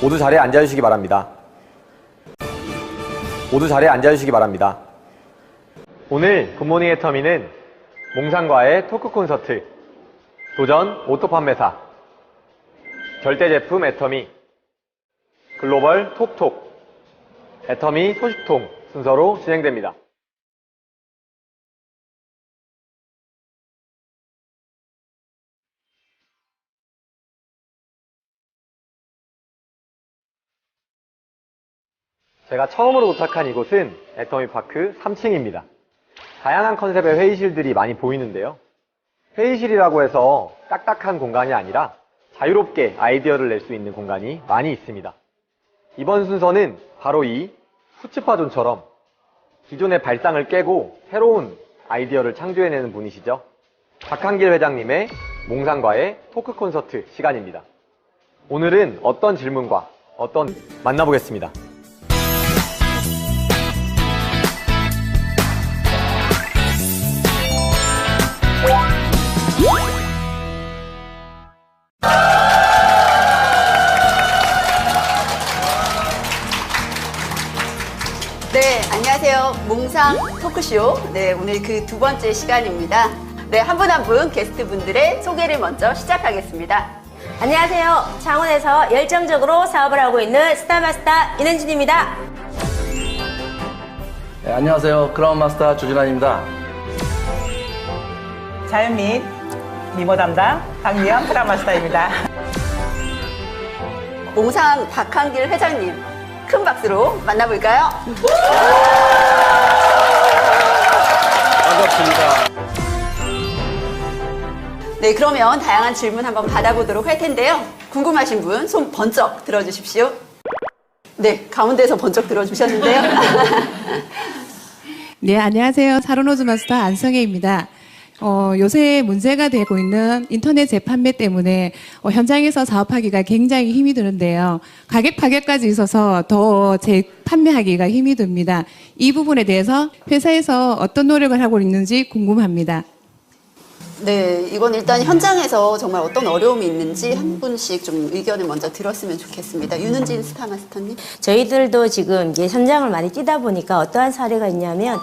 모두 자리에 앉아주시기 바랍니다. 모두 자리에 앉아주시기 바랍니다. 오늘 굿모닝 애터미는 몽상과의 토크 콘서트, 도전 오토 판매사, 절대 제품 애터미, 글로벌 톡톡, 애터미 소식통 순서로 진행됩니다. 제가 처음으로 도착한 이곳은 애터미파크 3층입니다. 다양한 컨셉의 회의실들이 많이 보이는데요. 회의실이라고 해서 딱딱한 공간이 아니라 자유롭게 아이디어를 낼 수 있는 공간이 많이 있습니다. 이번 순서는 바로 이 후츠파존처럼 기존의 발상을 깨고 새로운 아이디어를 창조해내는 분이시죠. 박한길 회장님의 몽상과의 토크 콘서트 시간입니다. 오늘은 어떤 질문과 만나보겠습니다. 네, 안녕하세요. 몽상 토크쇼. 네, 오늘 그 두 번째 시간입니다. 네, 한 분 한 분 게스트분들의 소개를 먼저 시작하겠습니다. 안녕하세요. 창원에서 열정적으로 사업을 하고 있는 스타마스터 이은진입니다. 네, 안녕하세요. 크라운마스터 주진환입니다. 자연민 미모 담당 박미연 크라운마스터입니다. 몽상 박한길 회장님, 큰 박수로 만나볼까요? 반갑습니다. 네, 그러면 다양한 질문 한번 받아보도록 할 텐데요. 궁금하신 분 손 번쩍 들어주십시오. 네, 가운데서 번쩍 들어주셨는데요. 네, 안녕하세요. 사로노즈 마스터 안성혜입니다. 요새 문제가 되고 있는 인터넷 재판매 때문에 현장에서 사업하기가 굉장히 힘이 드는데요. 가격 파괴까지 있어서 더 재판매하기가 힘이 듭니다. 이 부분에 대해서 회사에서 어떤 노력을 하고 있는지 궁금합니다. 네, 이건 일단 현장에서 정말 어떤 어려움이 있는지 한 분씩 좀 의견을 먼저 들었으면 좋겠습니다. 윤은진 스타마스터님. 저희들도 지금 이제 현장을 많이 뛰다 보니까 어떠한 사례가 있냐면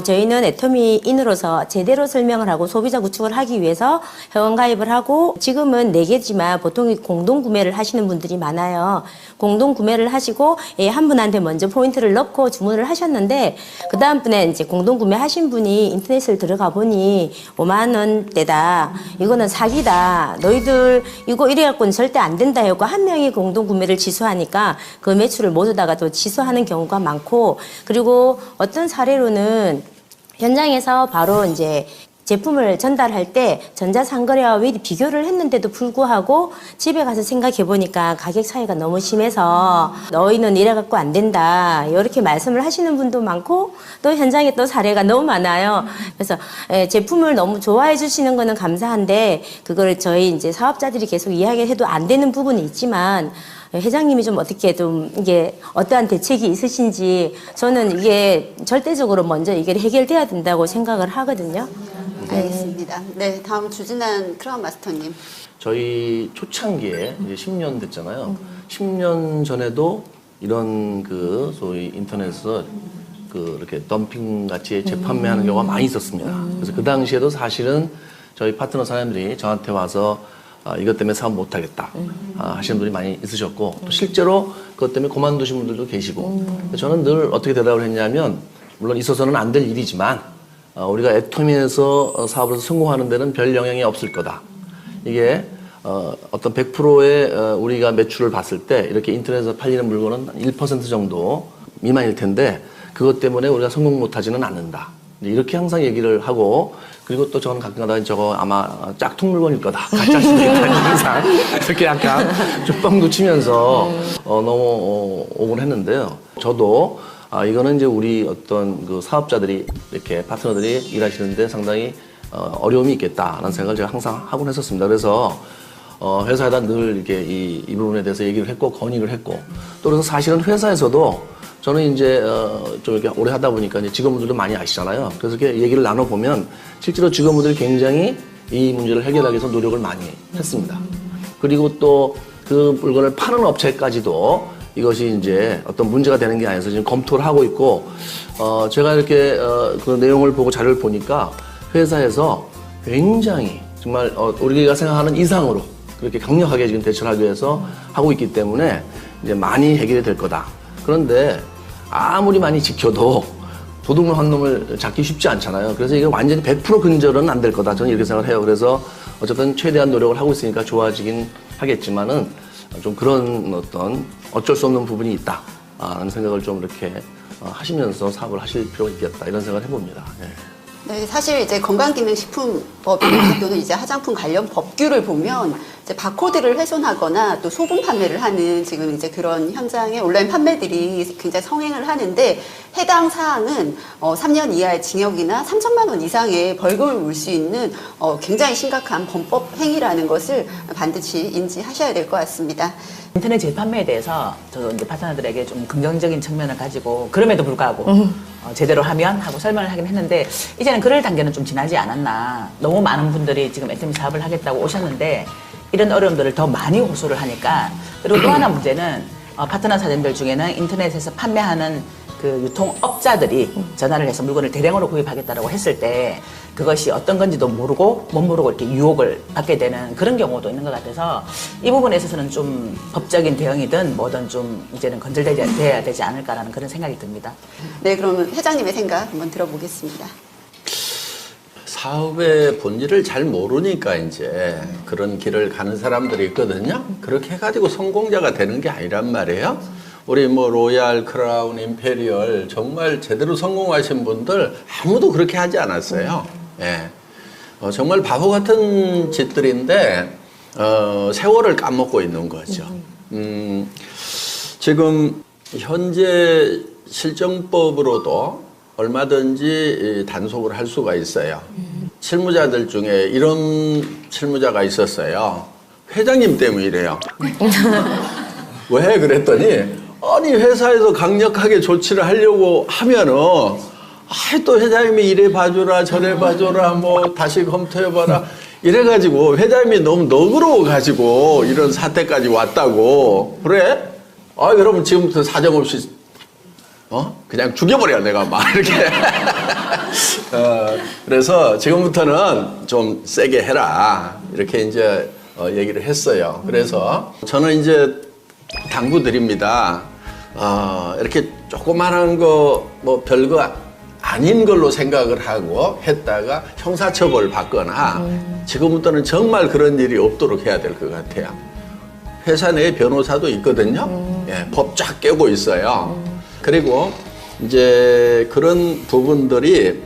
저희는 애터미인으로서 제대로 설명을 하고 소비자 구축을 하기 위해서 회원 가입을 하고 지금은 4개지만 보통 공동 구매를 하시는 분들이 많아요. 공동 구매를 하시고 한 분한테 먼저 포인트를 넣고 주문을 하셨는데 그 다음 분에 이제 공동 구매하신 분이 인터넷을 들어가 보니 5만 원대다. 이거는 사기다. 너희들 이거 이래갖고는 절대 안 된다 하고 한 명이 공동 구매를 취소하니까 그 매출을 모두 다가 또 취소하는 경우가 많고 그리고 어떤 사례로는 현장에서 바로 이제 제품을 전달할 때 전자상거래와 미리 비교를 했는데도 불구하고 집에 가서 생각해 보니까 가격 차이가 너무 심해서 너희는 이래갖고 안 된다 이렇게 말씀을 하시는 분도 많고 또 현장에 또 사례가 너무 많아요. 그래서 제품을 너무 좋아해 주시는 거는 감사한데 그걸 저희 이제 사업자들이 계속 이야기해도 안 되는 부분이 있지만 회장님이 좀 어떻게 좀 이게 어떠한 대책이 있으신지 저는 이게 절대적으로 먼저 이게 해결돼야 된다고 생각을 하거든요. 알겠습니다. 네, 다음 주진환 크라운 마스터님. 저희 초창기에 이제 10년 됐잖아요. 10년 전에도 이런 그 소위 인터넷에서 그 이렇게 덤핑 같이 재판매하는 경우가 많이 있었습니다. 그래서 그 당시에도 사실은 저희 파트너 사장님들이 저한테 와서 이것 때문에 사업 못하겠다 하시는 분들이 많이 있으셨고 또 실제로 그것 때문에 그만두신 분들도 계시고 저는 늘 어떻게 대답을 했냐면 물론 있어서는 안 될 일이지만 우리가 애터미에서 사업을 성공하는 데는 별 영향이 없을 거다. 이게 어떤 100%의 우리가 매출을 봤을 때 이렇게 인터넷에서 팔리는 물건은 1% 정도 미만일 텐데 그것 때문에 우리가 성공 못하지는 않는다. 이렇게 항상 얘기를 하고 그리고 또 저는 가끔가다 저거 아마 짝퉁 물건일 거다. 가짜일 수도 있다. 항상 이렇게 약간 좀 뻥도 치면서 너무 오곤 했는데요. 저도 이거는 이제 우리 어떤 그 사업자들이 이렇게 파트너들이 일하시는데 상당히 어려움이 있겠다라는 생각을 제가 항상 하곤 했었습니다. 그래서 회사에다 늘 이렇게 이 부분에 대해서 얘기를 했고 건의를 했고 또 그래서 사실은 회사에서도 저는 이제 좀 이렇게 오래 하다 보니까 이제 직원분들도 많이 아시잖아요. 그래서 이렇게 얘기를 나눠보면 실제로 직원분들이 굉장히 이 문제를 해결하기 위해서 노력을 많이 했습니다. 그리고 또 그 물건을 파는 업체까지도 이것이 이제 어떤 문제가 되는 게 아니어서 지금 검토를 하고 있고, 제가 이렇게 그 내용을 보고 자료를 보니까 회사에서 굉장히 정말 우리가 생각하는 이상으로 그렇게 강력하게 지금 대처를 하기 위해서 하고 있기 때문에 이제 많이 해결이 될 거다. 그런데 아무리 많이 지켜도 도둑놈 한 놈을 잡기 쉽지 않잖아요. 그래서 이게 완전히 100% 근절은 안 될 거다. 저는 이렇게 생각을 해요. 그래서 어쨌든 최대한 노력을 하고 있으니까 좋아지긴 하겠지만은 좀 그런 어떤 어쩔 수 없는 부분이 있다. 라는 생각을 좀 이렇게 하시면서 사업을 하실 필요가 있겠다. 이런 생각을 해봅니다. 예. 네, 사실 이제 건강기능식품법 또는 이제 화장품 관련 법규를 보면 이제 바코드를 훼손하거나 또 소분 판매를 하는 지금 이제 그런 현장의 온라인 판매들이 굉장히 성행을 하는데 해당 사항은 3년 이하의 징역이나 3천만 원 이상의 벌금을 물 수 있는 굉장히 심각한 범법 행위라는 것을 반드시 인지하셔야 될 것 같습니다. 인터넷 재판매에 대해서 저도 이제 파트너들에게 좀 긍정적인 측면을 가지고 그럼에도 불구하고 제대로 하면 하고 설명을 하긴 했는데 이제는 그럴 단계는 좀 지나지 않았나. 너무 많은 분들이 지금 애터미 사업을 하겠다고 오셨는데 이런 어려움들을 더 많이 호소를 하니까. 그리고 또 하나 문제는 파트너 사장님들 중에는 인터넷에서 판매하는 그 유통업자들이 전화를 해서 물건을 대량으로 구입하겠다고 했을 때 그것이 어떤 건지도 모르고 못 모르고 이렇게 유혹을 받게 되는 그런 경우도 있는 것 같아서 이 부분에 있어서는 좀 법적인 대응이든 뭐든 좀 이제는 건설돼야 되지 않을까라는 그런 생각이 듭니다. 네, 그러면 회장님의 생각 한번 들어보겠습니다. 사업의 본질을 잘 모르니까 이제 그런 길을 가는 사람들이 있거든요. 그렇게 해가지고 성공자가 되는 게 아니란 말이에요. 우리 뭐 로얄, 크라운, 임페리얼 정말 제대로 성공하신 분들 아무도 그렇게 하지 않았어요. 예. 정말 바보 같은 짓들인데 세월을 까먹고 있는 거죠. 지금 현재 실정법으로도 얼마든지 단속을 할 수가 있어요. 실무자들 중에 이런 실무자가 있었어요. 회장님 때문이래요. 왜 그랬더니 아니 회사에서 강력하게 조치를 하려고 하면은 또 회장님이 이래 봐줘라 저래 봐줘라 뭐 다시 검토해봐라 이래가지고 회장님이 너무 너그러워가지고 이런 사태까지 왔다고. 그래? 그러면 지금부터 사정없이 그냥 죽여버려 내가 막 이렇게. 그래서 지금부터는 좀 세게 해라 이렇게 이제 얘기를 했어요. 그래서 저는 이제 당부드립니다. 이렇게 조그만한 거 뭐 별거 아닌 걸로 생각을 하고 했다가 형사처벌 받거나 지금부터는 정말 그런 일이 없도록 해야 될 것 같아요. 회사 내에 변호사도 있거든요. 예, 법 쫙 깨고 있어요. 그리고 이제 그런 부분들이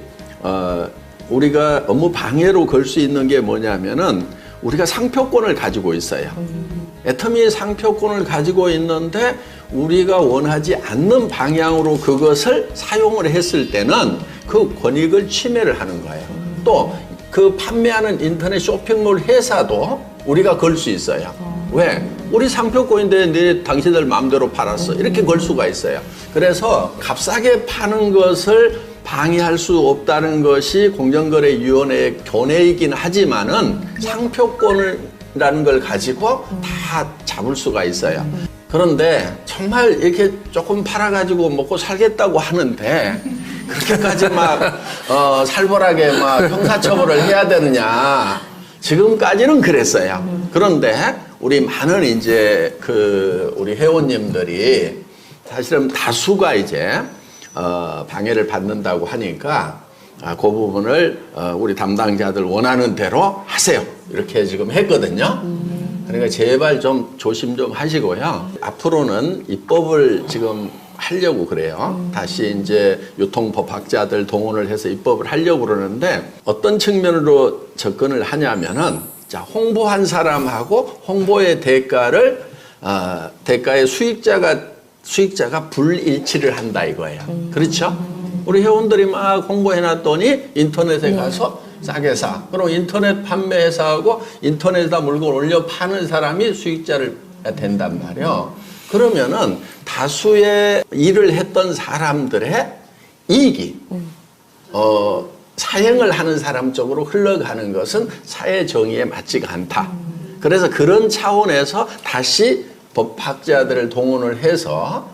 우리가 업무 방해로 걸 수 있는 게 뭐냐면은 우리가 상표권을 가지고 있어요. 애터미의 상표권을 가지고 있는데 우리가 원하지 않는 방향으로 그것을 사용을 했을 때는 그 권익을 침해를 하는 거예요. 또 그 판매하는 인터넷 쇼핑몰 회사도 우리가 걸 수 있어요. 왜? 우리 상표권인데 당신들 마음대로 팔았어. 이렇게 걸 수가 있어요. 그래서 값싸게 파는 것을 방해할 수 없다는 것이 공정거래위원회의 견해이긴 하지만은 상표권이라는 걸 가지고 다 잡을 수가 있어요. 그런데 정말 이렇게 조금 팔아가지고 먹고 살겠다고 하는데 그렇게까지 막 살벌하게 막 형사처벌을 해야 되느냐. 지금까지는 그랬어요. 그런데 우리 많은 이제 우리 회원님들이 사실은 다수가 이제 방해를 받는다고 하니까 그 부분을 우리 담당자들 원하는 대로 하세요. 이렇게 지금 했거든요. 그러니까 제발 좀 조심 좀 하시고요. 앞으로는 입법을 지금 하려고 그래요. 다시 이제 유통법학자들 동원을 해서 입법을 하려고 그러는데 어떤 측면으로 접근을 하냐면은 자, 홍보한 사람하고 홍보의 대가의 수익자가 불일치를 한다 이거예요. 그렇죠? 우리 회원들이 막 홍보해놨더니 인터넷에 가서 싸게 사. 그럼 인터넷 판매회사하고 인터넷에다 물건 올려 파는 사람이 수익자를 된단 말이에요. 그러면은 다수의 일을 했던 사람들의 이익이 사행을 하는 사람 쪽으로 흘러가는 것은 사회 정의에 맞지가 않다. 그래서 그런 차원에서 다시 법학자들을 동원을 해서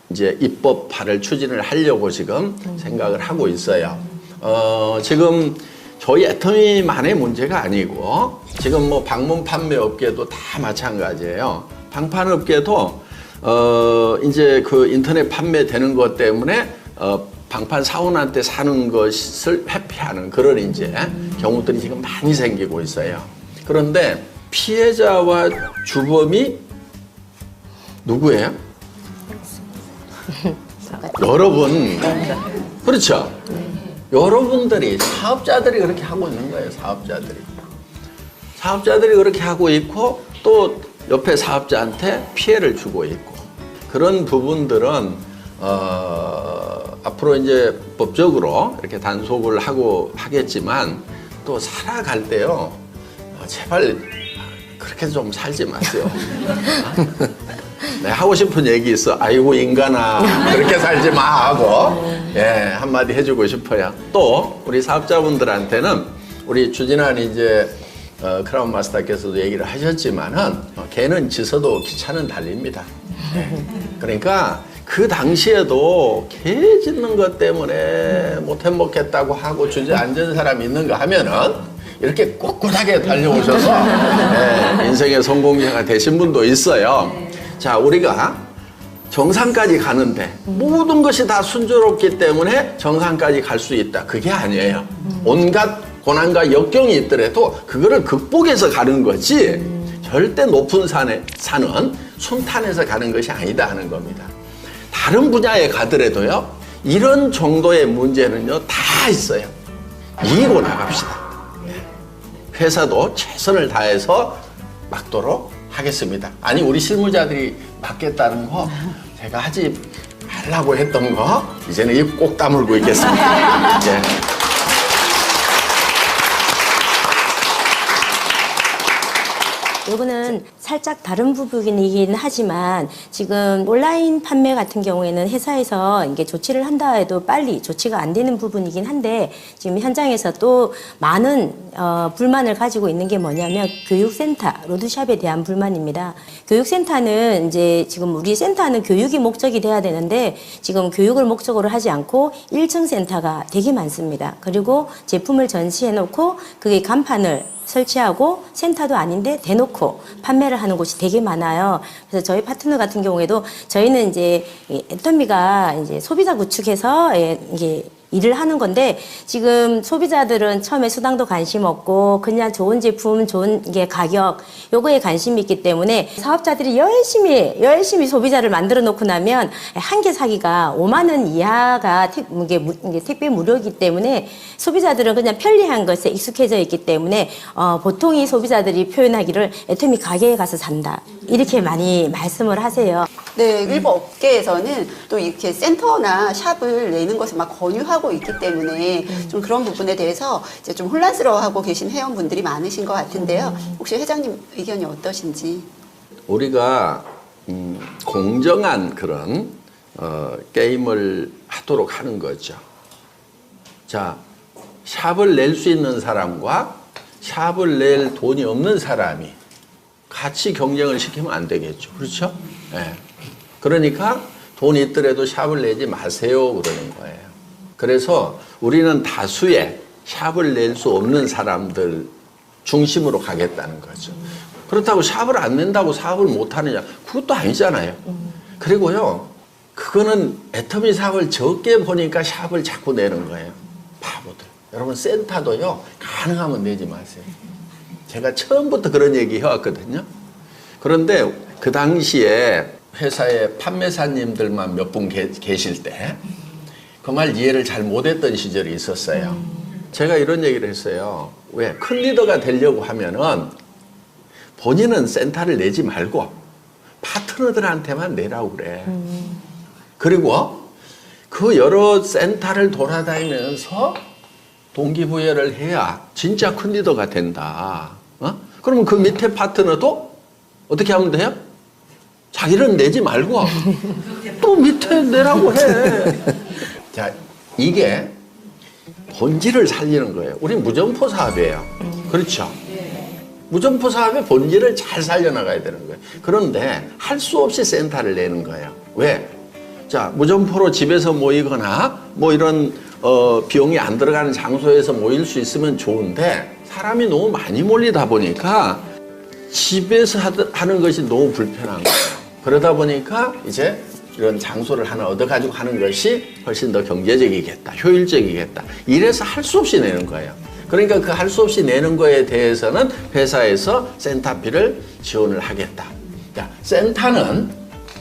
이제 입법화를 추진을 하려고 지금 생각을 하고 있어요. 지금 저희 애터미만의 문제가 아니고 지금 뭐 방문 판매 업계도 다 마찬가지예요. 방판 업계도 이제 그 인터넷 판매되는 것 때문에 방판 사원한테 사는 것을 회피하는 그런 이제 경우들이 지금 많이 생기고 있어요. 그런데 피해자와 주범이 누구예요? 여러분. 그렇죠? 여러분들이 사업자들이 그렇게 하고 있는 거예요. 사업자들이 그렇게 하고 있고 또 옆에 사업자한테 피해를 주고 있고 그런 부분들은 앞으로 이제 법적으로 이렇게 단속을 하고 하겠지만 또 살아갈 때요 제발 그렇게 좀 살지 마세요. 네, 하고 싶은 얘기 있어. 아이고 인간아 그렇게 살지 마 하고 예, 한마디 해주고 싶어요. 또 우리 사업자분들한테는 우리 주진환 이제 크라운 마스터께서도 얘기를 하셨지만은 개는 짖어도 기차는 달립니다. 네. 그러니까 그 당시에도 개 짖는 것 때문에 못 해먹겠다고 하고 주저앉은 사람이 있는가 하면은 이렇게 꿋꿋하게 달려오셔서 네, 인생의 성공자가 되신 분도 있어요. 자, 우리가 정상까지 가는데 모든 것이 다 순조롭기 때문에 정상까지 갈 수 있다. 그게 아니에요. 온갖 고난과 역경이 있더라도 그거를 극복해서 가는 거지 절대 높은 산은 순탄해서 가는 것이 아니다 하는 겁니다. 다른 분야에 가더라도요. 이런 정도의 문제는요. 다 있어요. 이기고 나갑시다. 회사도 최선을 다해서 막도록 하겠습니다. 아니 우리 실무자들이 맡겠다는 거 제가 하지 말라고 했던 거 이제는 입 꼭 다물고 있겠습니다. 예. 요거는 살짝 다른 부분이긴 하지만 지금 온라인 판매 같은 경우에는 회사에서 이게 조치를 한다 해도 빨리 조치가 안 되는 부분이긴 한데 지금 현장에서 또 많은 불만을 가지고 있는 게 뭐냐면 교육센터, 로드샵에 대한 불만입니다. 교육센터는 이제 지금 우리 센터는 교육이 목적이 돼야 되는데 지금 교육을 목적으로 하지 않고 1층 센터가 되게 많습니다. 그리고 제품을 전시해 놓고 그게 간판을 설치하고 센터도 아닌데 대놓고 판매를 하는 곳이 되게 많아요. 그래서 저희 파트너 같은 경우에도 저희는 이제 애터미가 이제 소비자 구축해서 이게 일을 하는 건데 지금 소비자들은 처음에 수당도 관심 없고 그냥 좋은 제품, 좋은 게 가격 요거에 관심이 있기 때문에 사업자들이 열심히 소비자를 만들어 놓고 나면 한 개 사기가 5만 원 이하가 이게 택배 무료이기 때문에 소비자들은 그냥 편리한 것에 익숙해져 있기 때문에 보통 이 소비자들이 표현하기를 애터미 가게에 가서 산다 이렇게 많이 말씀을 하세요. 네, 일부 업계에서는 또 이렇게 센터나 샵을 내는 것을 막 권유하고 있기 때문에 좀 그런 부분에 대해서 이제 좀 혼란스러워하고 계신 회원분들이 많으신 것 같은데요. 혹시 회장님 의견이 어떠신지? 우리가 공정한 그런 게임을 하도록 하는 거죠. 자, 샵을 낼 수 있는 사람과 샵을 낼 돈이 없는 사람이 같이 경쟁을 시키면 안 되겠죠. 그렇죠? 네. 그러니까 돈이 있더라도 샵을 내지 마세요 그러는 거예요. 그래서 우리는 다수의 샵을 낼 수 없는 사람들 중심으로 가겠다는 거죠. 그렇다고 샵을 안 낸다고 사업을 못 하느냐? 그것도 아니잖아요. 그리고요, 그거는 애터미 사업을 적게 보니까 샵을 자꾸 내는 거예요. 바보들. 여러분 센터도요, 가능하면 내지 마세요. 제가 처음부터 그런 얘기 해왔거든요. 그런데 그 당시에 회사에 판매사님들만 몇 분 계실 때 그 말 이해를 잘 못했던 시절이 있었어요. 제가 이런 얘기를 했어요. 왜? 큰 리더가 되려고 하면은 본인은 센터를 내지 말고 파트너들한테만 내라고 그래. 그리고 그 여러 센터를 돌아다니면서 동기부여를 해야 진짜 큰 리더가 된다. 그러면 그 밑에 파트너도 어떻게 하면 돼요? 자기는 내지 말고 또 밑에 내라고 해. 자, 이게 본질을 살리는 거예요. 우리 무점포 사업이에요. 그렇죠? 무점포 사업의 본질을 잘 살려나가야 되는 거예요. 그런데 할 수 없이 센터를 내는 거예요. 왜? 자, 무점포로 집에서 모이거나 뭐 이런 비용이 안 들어가는 장소에서 모일 수 있으면 좋은데 사람이 너무 많이 몰리다 보니까 집에서 하는 것이 너무 불편한 거예요. 그러다 보니까 이제 이런 장소를 하나 얻어가지고 하는 것이 훨씬 더 경제적이겠다, 효율적이겠다. 이래서 할 수 없이 내는 거예요. 그러니까 그 할 수 없이 내는 거에 대해서는 회사에서 센터비를 지원을 하겠다. 자, 센터는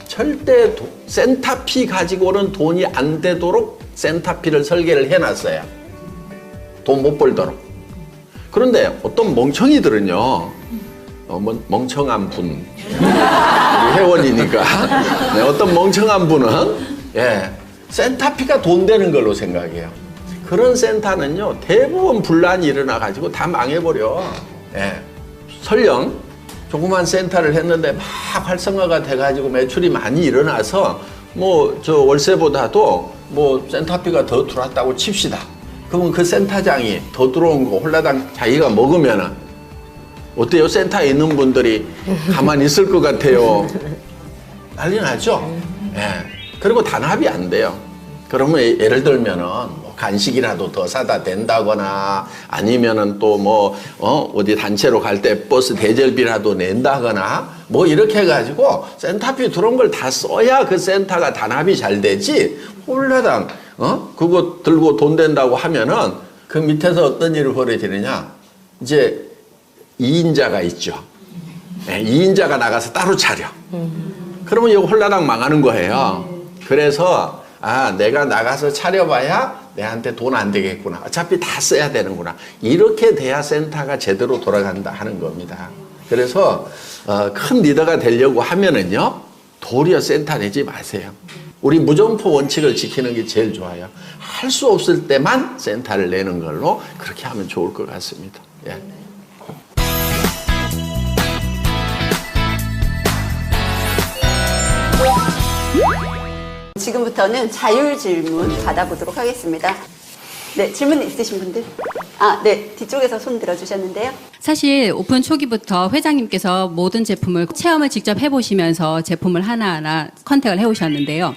절대 센터비 가지고는 돈이 안 되도록 센터비를 설계를 해놨어요. 돈 못 벌도록. 그런데 어떤 멍청이들은요, 멍청한 분, 우리 회원이니까 네, 어떤 멍청한 분은 센터비가 돈 되는 걸로 생각해요. 그런 센터는요 대부분 분란이 일어나 가지고 다 망해버려. 설령 조그만 센터를 했는데 막 활성화가 돼가지고 매출이 많이 일어나서 뭐 저 월세보다도 뭐 센터비가 더 들어왔다고 칩시다. 그러면 그 센터장이 더 들어온 거 홀라당 자기가 먹으면은 어때요? 센터에 있는 분들이 가만히 있을 것 같아요. 난리 나죠? 그리고 단합이 안 돼요. 그러면 예를 들면은 뭐 간식이라도 더 사다 댄다거나 아니면은 또 뭐 어디 단체로 갈 때 버스 대절비라도 낸다거나 뭐 이렇게 해가지고 센터비 들어온 걸 다 써야 그 센터가 단합이 잘 되지. 홀라당 그거 들고 돈 댄다고 하면은 그 밑에서 어떤 일이 벌어지느냐. 이제 2인자가 있죠. 2인자가 나가서 따로 차려. 그러면 이거 홀라당 망하는 거예요. 그래서 내가 나가서 차려봐야 내한테 돈 안 되겠구나. 어차피 다 써야 되는구나. 이렇게 돼야 센터가 제대로 돌아간다 하는 겁니다. 그래서 큰 리더가 되려고 하면은요. 도리어 센터 내지 마세요. 우리 무점포 원칙을 지키는 게 제일 좋아요. 할 수 없을 때만 센터를 내는 걸로 그렇게 하면 좋을 것 같습니다. 예. 지금부터는 자율 질문 받아보도록 하겠습니다. 네, 질문 있으신 분들? 네, 뒤쪽에서 손 들어주셨는데요. 사실 오픈 초기부터 회장님께서 모든 제품을 체험을 직접 해보시면서 제품을 하나하나 컨택을 해오셨는데요.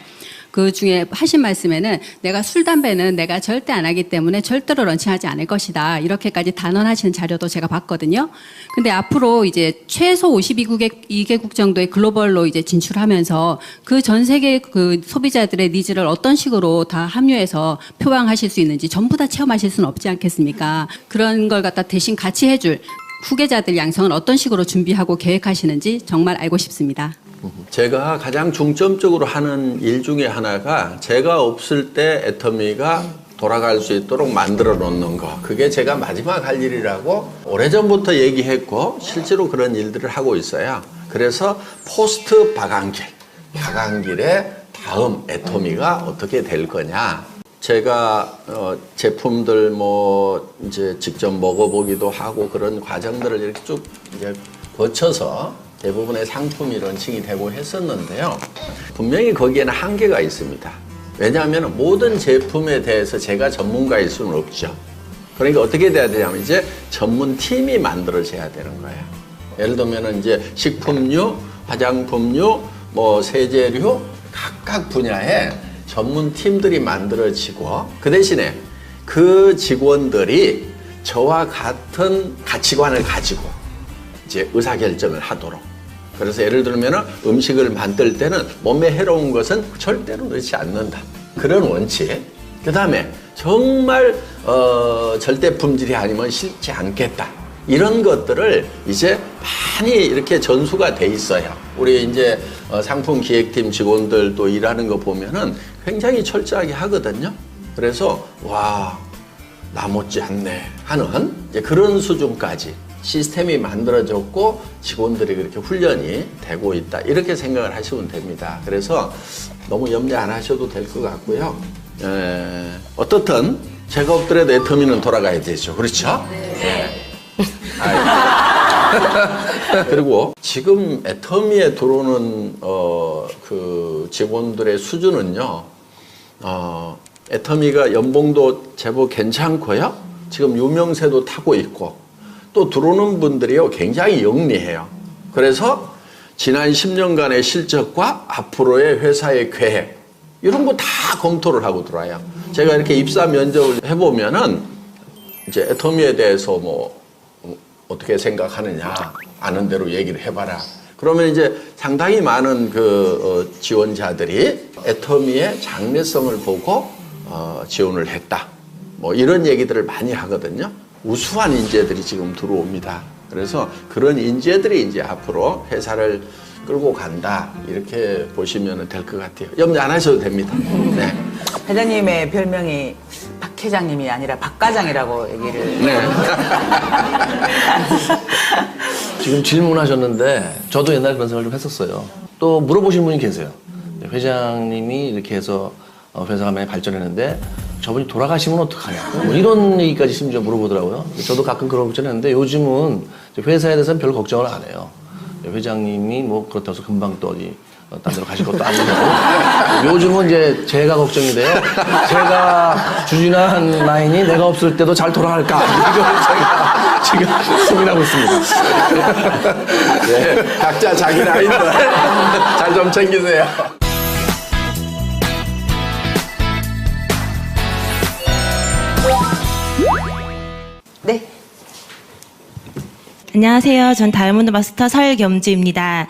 그 중에 하신 말씀에는 내가 술, 담배는 내가 절대 안 하기 때문에 절대로 런칭하지 않을 것이다. 이렇게까지 단언하시는 자료도 제가 봤거든요. 근데 앞으로 이제 최소 52개국 정도의 글로벌로 이제 진출하면서 그 전 세계 그 소비자들의 니즈를 어떤 식으로 다 합류해서 표방하실 수 있는지 전부 다 체험하실 수는 없지 않겠습니까? 그런 걸 갖다 대신 같이 해줄 후계자들 양성은 어떤 식으로 준비하고 계획하시는지 정말 알고 싶습니다. 제가 가장 중점적으로 하는 일 중에 하나가 제가 없을 때 애터미가 돌아갈 수 있도록 만들어 놓는 거. 그게 제가 마지막 할 일이라고 오래전부터 얘기했고 실제로 그런 일들을 하고 있어요. 그래서 포스트 박한길, 박한길의 다음 애터미가 어떻게 될 거냐. 제가 제품들 뭐 이제 직접 먹어보기도 하고 그런 과정들을 이렇게 쭉 이제 거쳐서 대부분의 상품이 런칭이 되고 했었는데요. 분명히 거기에는 한계가 있습니다. 왜냐하면 모든 제품에 대해서 제가 전문가일 수는 없죠. 그러니까 어떻게 돼야 되냐면 이제 전문팀이 만들어져야 되는 거예요. 예를 들면 이제 식품류, 화장품류, 뭐 세제류 각각 분야에 전문팀들이 만들어지고 그 대신에 그 직원들이 저와 같은 가치관을 가지고 이제 의사결정을 하도록. 그래서 예를 들면 음식을 만들 때는 몸에 해로운 것은 절대로 넣지 않는다. 그런 원칙. 그 다음에 정말 절대 품질이 아니면 싫지 않겠다. 이런 것들을 이제 많이 이렇게 전수가 돼 있어요. 우리 이제 상품 기획팀 직원들도 일하는 거 보면은 굉장히 철저하게 하거든요. 그래서 와, 나 못지 않네 하는 이제 그런 수준까지 시스템이 만들어졌고 직원들이 그렇게 훈련이 되고 있다. 이렇게 생각을 하시면 됩니다. 그래서 너무 염려 안 하셔도 될 것 같고요. 어떻든 제가 없더라도 애터미는 돌아가야 되죠. 그렇죠? 네. 그리고 지금 애터미에 들어오는 그 직원들의 수준은요. 애터미가 연봉도 제법 괜찮고요. 지금 유명세도 타고 있고 또 들어오는 분들이요 굉장히 영리해요. 그래서 지난 10년간의 실적과 앞으로의 회사의 계획 이런 거 다 검토를 하고 들어와요. 제가 이렇게 입사 면접을 해보면은 이제 애터미에 대해서 뭐 어떻게 생각하느냐 아는 대로 얘기를 해봐라. 그러면 이제 상당히 많은 그 지원자들이 애터미의 장래성을 보고 지원을 했다. 뭐 이런 얘기들을 많이 하거든요. 우수한 인재들이 지금 들어옵니다. 그래서 그런 인재들이 이제 앞으로 회사를 끌고 간다. 이렇게 보시면 될 것 같아요. 염려 안 하셔도 됩니다. 네. 회장님의 별명이 박 회장님이 아니라 박 과장이라고 얘기를. 네. 지금 질문하셨는데 저도 옛날에 그런 생각을 좀 했었어요. 또 물어보신 분이 계세요. 회장님이 이렇게 해서 회사가 많이 발전했는데 저분이 돌아가시면 어떡하냐. 뭐 이런 얘기까지 심지어 물어보더라고요. 저도 가끔 그런 걱정을 했는데 요즘은 회사에 대해서는 별 걱정을 안 해요. 회장님이 뭐 그렇다고 해서 금방 또 어디 딴 데로 가실 것도 아니고 요즘은 이제 제가 걱정이 돼요. 제가 추진한 라인이 내가 없을 때도 잘 돌아갈까 이걸 제가 지금 고민하고 있습니다. 네, 각자 자기 라인들 잘 좀 챙기세요. 네. 안녕하세요. 전 다이아몬드 마스터 설겸주입니다.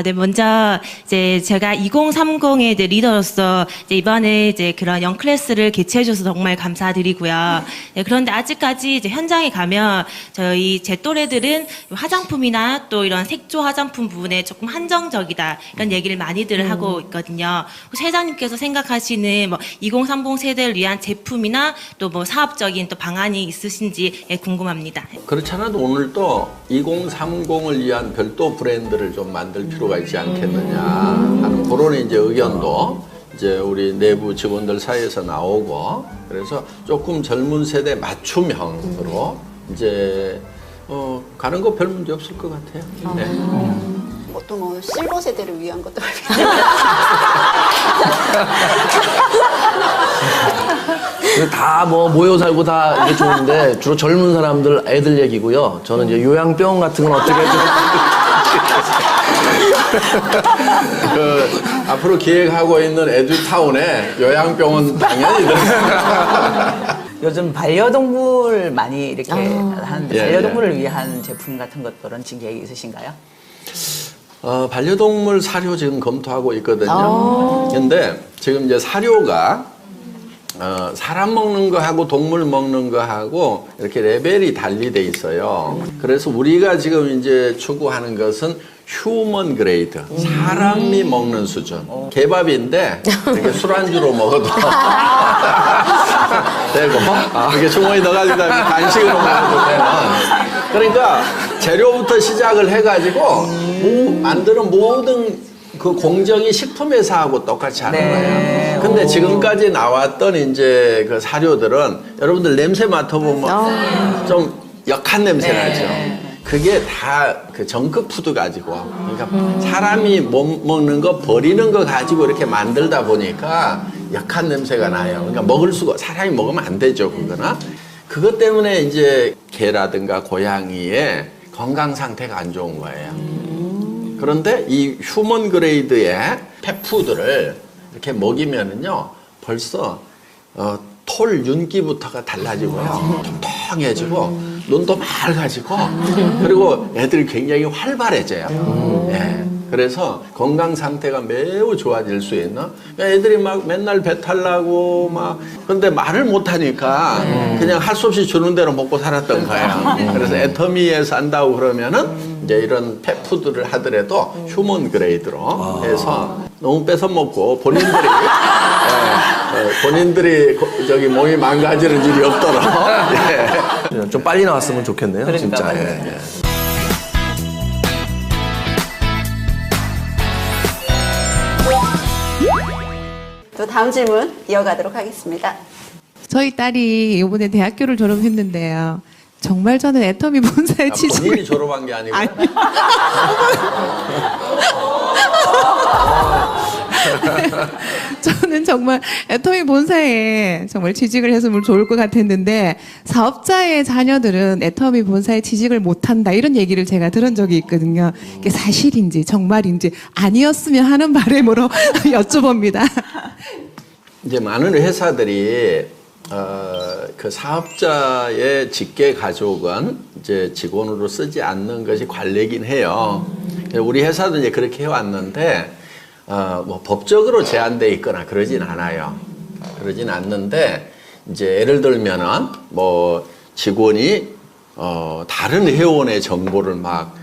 네, 먼저 이제 제가 2030의 이제 리더로서 이제 이번에 이제 그런 영클래스를 개최해줘서 정말 감사드리고요. 네, 그런데 아직까지 이제 현장에 가면 제 또래들은 화장품이나 또 이런 색조 화장품 부분에 조금 한정적이다 이런 얘기를 많이들 하고 있거든요. 혹시 회장님께서 생각하시는 뭐 2030 세대를 위한 제품이나 또 뭐 사업적인 또 방안이 있으신지 궁금합니다. 그렇지 않아도 오늘 또 2030을 위한 별도 브랜드를 좀 만들 필요가 있지 않겠느냐 하는 그런 이제 의견도 이제 우리 내부 직원들 사이에서 나오고 그래서 조금 젊은 세대 맞춤형으로 이제 가는 거 별 문제 없을 것 같아요. 네. 또 뭐 실버 세대를 위한 것도 다 뭐 모여 살고 다 이게 좋은데 주로 젊은 사람들 애들 얘기고요. 저는 이제 요양병 같은 건 어떻게 좀 앞으로 기획하고 있는 에듀타운에 요양병원 당연히 들어갑니다. 요즘 반려동물 많이 이렇게 하는데 예, 반려동물을 위한 제품 같은 것들은 지금 계획이 있으신가요? 반려동물 사료 지금 검토하고 있거든요. 근데 지금 이제 사료가 사람 먹는 거하고 동물 먹는 거하고 이렇게 레벨이 달리 돼 있어요. 그래서 우리가 지금 이제 추구하는 것은 휴먼 그레이드, 사람이 먹는 수준. 개밥인데 이렇게 술안주로 먹어도 되고 이렇게 주머니 넣어가지고 간식으로 먹어도 되는. 그러니까 재료부터 시작을 해가지고 만드는 모든 그 공정이 식품회사하고 똑같이 하는 거예요. 근데 지금까지 나왔던 이제 그 사료들은 여러분들 냄새 맡아보면 좀 역한 냄새 나죠. 그게 다 그 정크 푸드 가지고 그러니까 사람이 못 먹는 거 버리는 거 가지고 이렇게 만들다 보니까 역한 냄새가 나요. 그러니까 먹을 수가 사람이 먹으면 안 되죠. 그거나 그것 때문에 이제 개라든가 고양이의 건강 상태가 안 좋은 거예요. 그런데 이 휴먼 그레이드의 펫푸드를 이렇게 먹이면은요 벌써 털 윤기부터가 달라지고요 통통해지고 눈도 맑아지고 그리고 애들이 굉장히 활발해져요. 예. 그래서 건강 상태가 매우 좋아질 수 있는 그러니까 애들이 막 맨날 배탈 나고 막 근데 말을 못 하니까 그냥 할 수 없이 주는 대로 먹고 살았던 거예요. 그래서 애터미에서 한다고 그러면은 이제 이런 펫푸드를 하더라도 휴먼 그레이드로 해서 너무 뺏어 먹고 본인들이 저기 몸이 망가지는 일이 없도록 예. 좀 빨리 나왔으면 좋겠네요. 그러니까 진짜. 맞아요. 예. 또 다음 질문 이어가도록 하겠습니다. 저희 딸이 이번에 대학교를 졸업했는데요. 정말 저는 애터미 본사의 취직을 본인이 졸업한 게 아니고 저는 정말 애터미 본사에 정말 취직을 했으면 좋을 것 같았는데 사업자의 자녀들은 애터미 본사에 취직을 못한다 이런 얘기를 제가 들은 적이 있거든요. 이게 사실인지 정말인지 아니었으면 하는 바람으로 여쭤봅니다. 이제 많은 회사들이 그 사업자의 직계 가족은 이제 직원으로 쓰지 않는 것이 관례긴 해요. 우리 회사도 이제 그렇게 해왔는데 뭐 법적으로 제한돼 있거나 그러진 않아요. 그러진 않는데 이제 예를 들면은 뭐 직원이 다른 회원의 정보를 막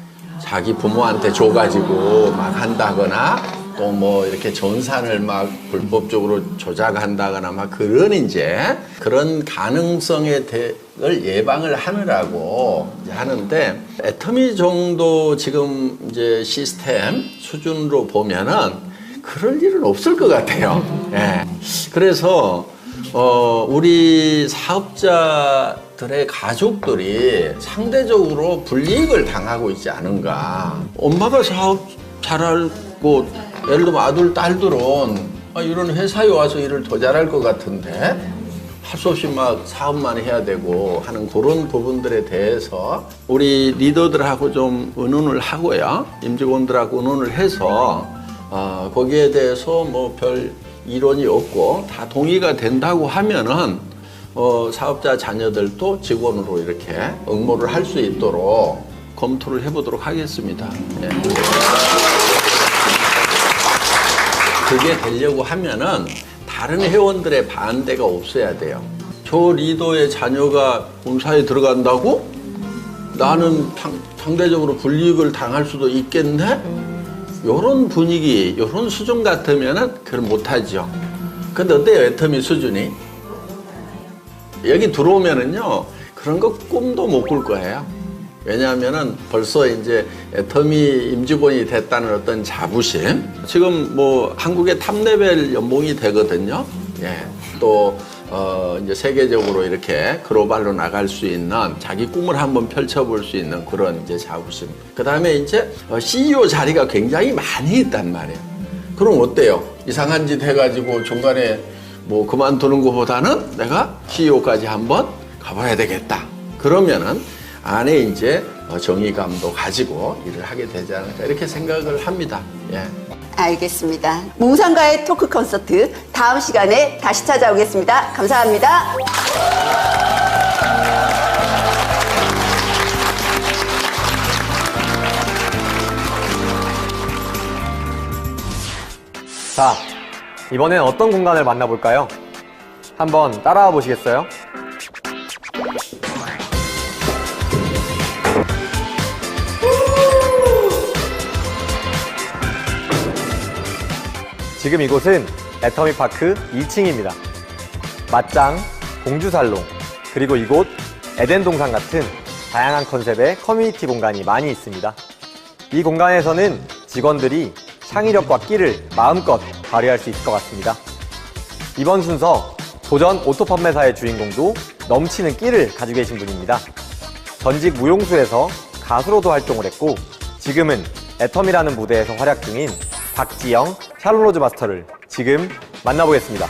자기 부모한테 줘가지고 막 한다거나 또 뭐 이렇게 전산을 막 불법적으로 조작한다거나 막 그런 가능성을 예방을 하느라고 하는데 애터미 정도 지금 이제 시스템 수준으로 보면은 그럴 일은 없을 것 같아요. 예. 그래서 우리 사업자들의 가족들이 상대적으로 불이익을 당하고 있지 않은가. 엄마가 사업 잘하고 예를 들면 아들, 딸들은 이런 회사에 와서 일을 더 잘할 것 같은데 할 수 없이 막 사업만 해야 되고 하는 그런 부분들에 대해서 우리 리더들하고 좀 의논을 하고요. 임직원들하고 의논을 해서 거기에 대해서 뭐 별 이론이 없고 다 동의가 된다고 하면은 사업자 자녀들도 직원으로 이렇게 응모를 할 수 있도록 검토를 해보도록 하겠습니다. 예. 그게 되려고 하면은 다른 회원들의 반대가 없어야 돼요. 저 리더의 자녀가 본사에 들어간다고? 나는 상대적으로 불이익을 당할 수도 있겠네? 요런 분위기, 요런 수준 같으면은 그걸 못하죠. 근데 어때요, 애터미 수준이? 여기 들어오면은요, 그런 거 꿈도 못 꿀 거예요. 왜냐하면은 벌써 이제 애터미 임직원이 됐다는 어떤 자부심. 지금 뭐 한국의 탑레벨 연봉이 되거든요. 예. 또 이제 세계적으로 이렇게 글로벌로 나갈 수 있는 자기 꿈을 한번 펼쳐볼 수 있는 그런 이제 자부심. 그 다음에 이제 CEO 자리가 굉장히 많이 있단 말이에요. 그럼 어때요? 이상한 짓 해가지고 중간에 뭐 그만두는 것보다는 내가 CEO까지 한번 가봐야 되겠다. 그러면은 안에 이제 정의감도 가지고 일을 하게 되지 않을까 이렇게 생각을 합니다. 예. 알겠습니다. 몽상가의 토크 콘서트 다음 시간에 다시 찾아오겠습니다. 감사합니다. 자, 이번엔 어떤 공간을 만나볼까요? 한번 따라와 보시겠어요? 지금 이곳은 애터미 파크 2층입니다. 맞짱, 공주살롱, 그리고 이곳 에덴 동산 같은 다양한 컨셉의 커뮤니티 공간이 많이 있습니다. 이 공간에서는 직원들이 창의력과 끼를 마음껏 발휘할 수 있을 것 같습니다. 이번 순서 도전 오토 판매사의 주인공도 넘치는 끼를 가지고 계신 분입니다. 전직 무용수에서 가수로도 활동을 했고 지금은 애터미라는 무대에서 활약 중인 박지영 샬롯로즈 마스터를 지금 만나보겠습니다.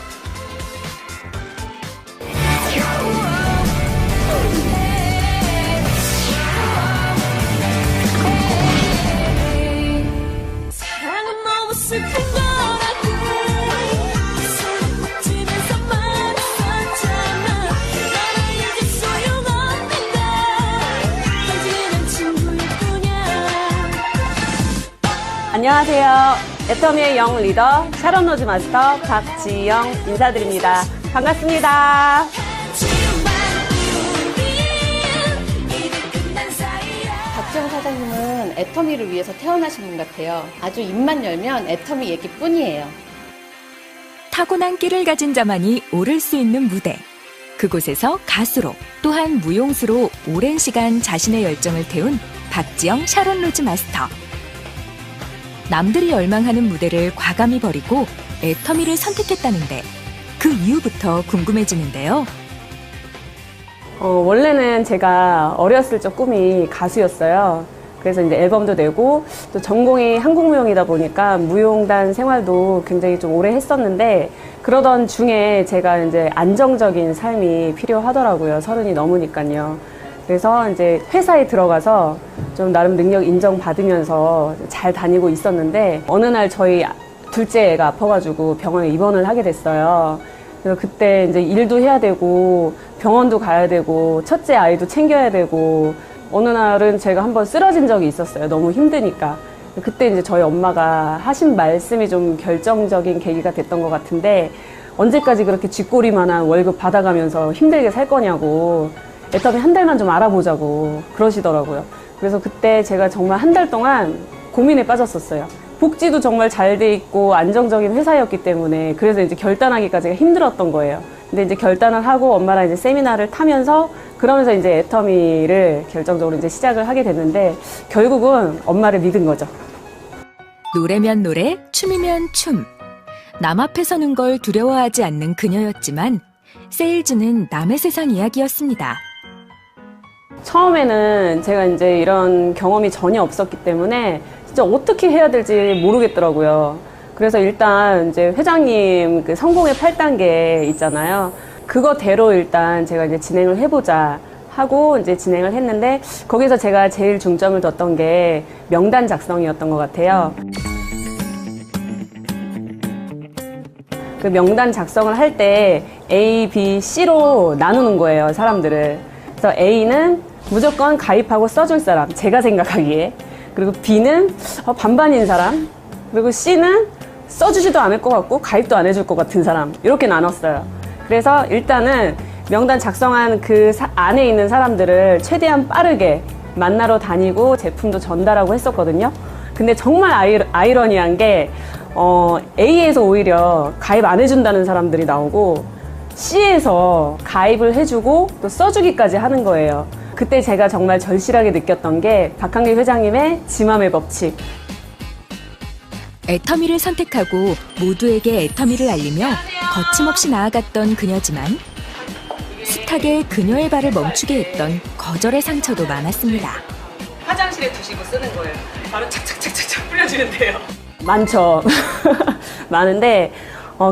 안녕하세요. 애터미의 영 리더 샤롯로즈 마스터 박지영 인사드립니다. 반갑습니다. 박지영 사장님은 애터미를 위해서 태어나신 분 같아요. 아주 입만 열면 애터미 얘기뿐이에요. 타고난 끼를 가진 자만이 오를 수 있는 무대. 그곳에서 가수로 또한 무용수로 오랜 시간 자신의 열정을 태운 박지영 샤롯로즈 마스터. 남들이 열망하는 무대를 과감히 버리고 애터미를 선택했다는데 그 이유부터 궁금해지는데요. 원래는 제가 어렸을 적 꿈이 가수였어요. 그래서 이제 앨범도 내고 또 전공이 한국무용이다 보니까 무용단 생활도 굉장히 좀 오래 했었는데 그러던 중에 제가 이제 안정적인 삶이 필요하더라고요. 30이 넘으니까요. 그래서 이제 회사에 들어가서 좀 나름 능력 인정받으면서 잘 다니고 있었는데 어느 날 저희 둘째 애가 아파가지고 병원에 입원을 하게 됐어요. 그래서 그때 이제 일도 해야 되고 병원도 가야 되고 첫째 아이도 챙겨야 되고 어느 날은 제가 한번 쓰러진 적이 있었어요. 너무 힘드니까. 그때 이제 저희 엄마가 하신 말씀이 좀 결정적인 계기가 됐던 것 같은데 언제까지 그렇게 쥐꼬리만한 월급 받아가면서 힘들게 살 거냐고 애터미 한 달만 좀 알아보자고 그러시더라고요. 그래서 그때 제가 정말 한 달 동안 고민에 빠졌었어요. 복지도 정말 잘 돼 있고 안정적인 회사였기 때문에 그래서 이제 결단하기까지가 힘들었던 거예요. 근데 이제 결단을 하고 엄마랑 이제 세미나를 타면서 그러면서 이제 애터미를 결정적으로 이제 시작을 하게 됐는데 결국은 엄마를 믿은 거죠. 노래면 노래, 춤이면 춤. 남 앞에 서는 걸 두려워하지 않는 그녀였지만 세일즈는 남의 세상 이야기였습니다. 처음에는 제가 이제 이런 경험이 전혀 없었기 때문에 진짜 어떻게 해야 될지 모르겠더라고요. 그래서 일단 이제 회장님 그 성공의 8단계 있잖아요. 그거대로 일단 제가 이제 진행을 해보자 하고 이제 진행을 했는데 거기서 제가 제일 중점을 뒀던 게 명단 작성이었던 것 같아요. 그 명단 작성을 할 때 A, B, C로 나누는 거예요, 사람들을. 그래서 A는 무조건 가입하고 써줄 사람, 제가 생각하기에. 그리고 B는 반반인 사람. 그리고 C는 써주지도 않을 것 같고 가입도 안 해줄 것 같은 사람. 이렇게 나눴어요. 그래서 일단은 명단 작성한 그 안에 있는 사람들을 최대한 빠르게 만나러 다니고 제품도 전달하고 했었거든요. 근데 정말 아이러니한 게 A에서 오히려 가입 안 해준다는 사람들이 나오고 C에서 가입을 해주고 또 써주기까지 하는 거예요. 그때 제가 정말 절실하게 느꼈던 게 박한길 회장님의 지맘의 법칙. 애터미를 선택하고 모두에게 애터미를 알리며 거침없이 나아갔던 그녀지만 숱하게 그녀의 발을 멈추게 했던 거절의 상처도 많았습니다. 화장실에 두시고 쓰는 거예요. 바로 착착착착 뿌려주는데요. 많죠. 많은데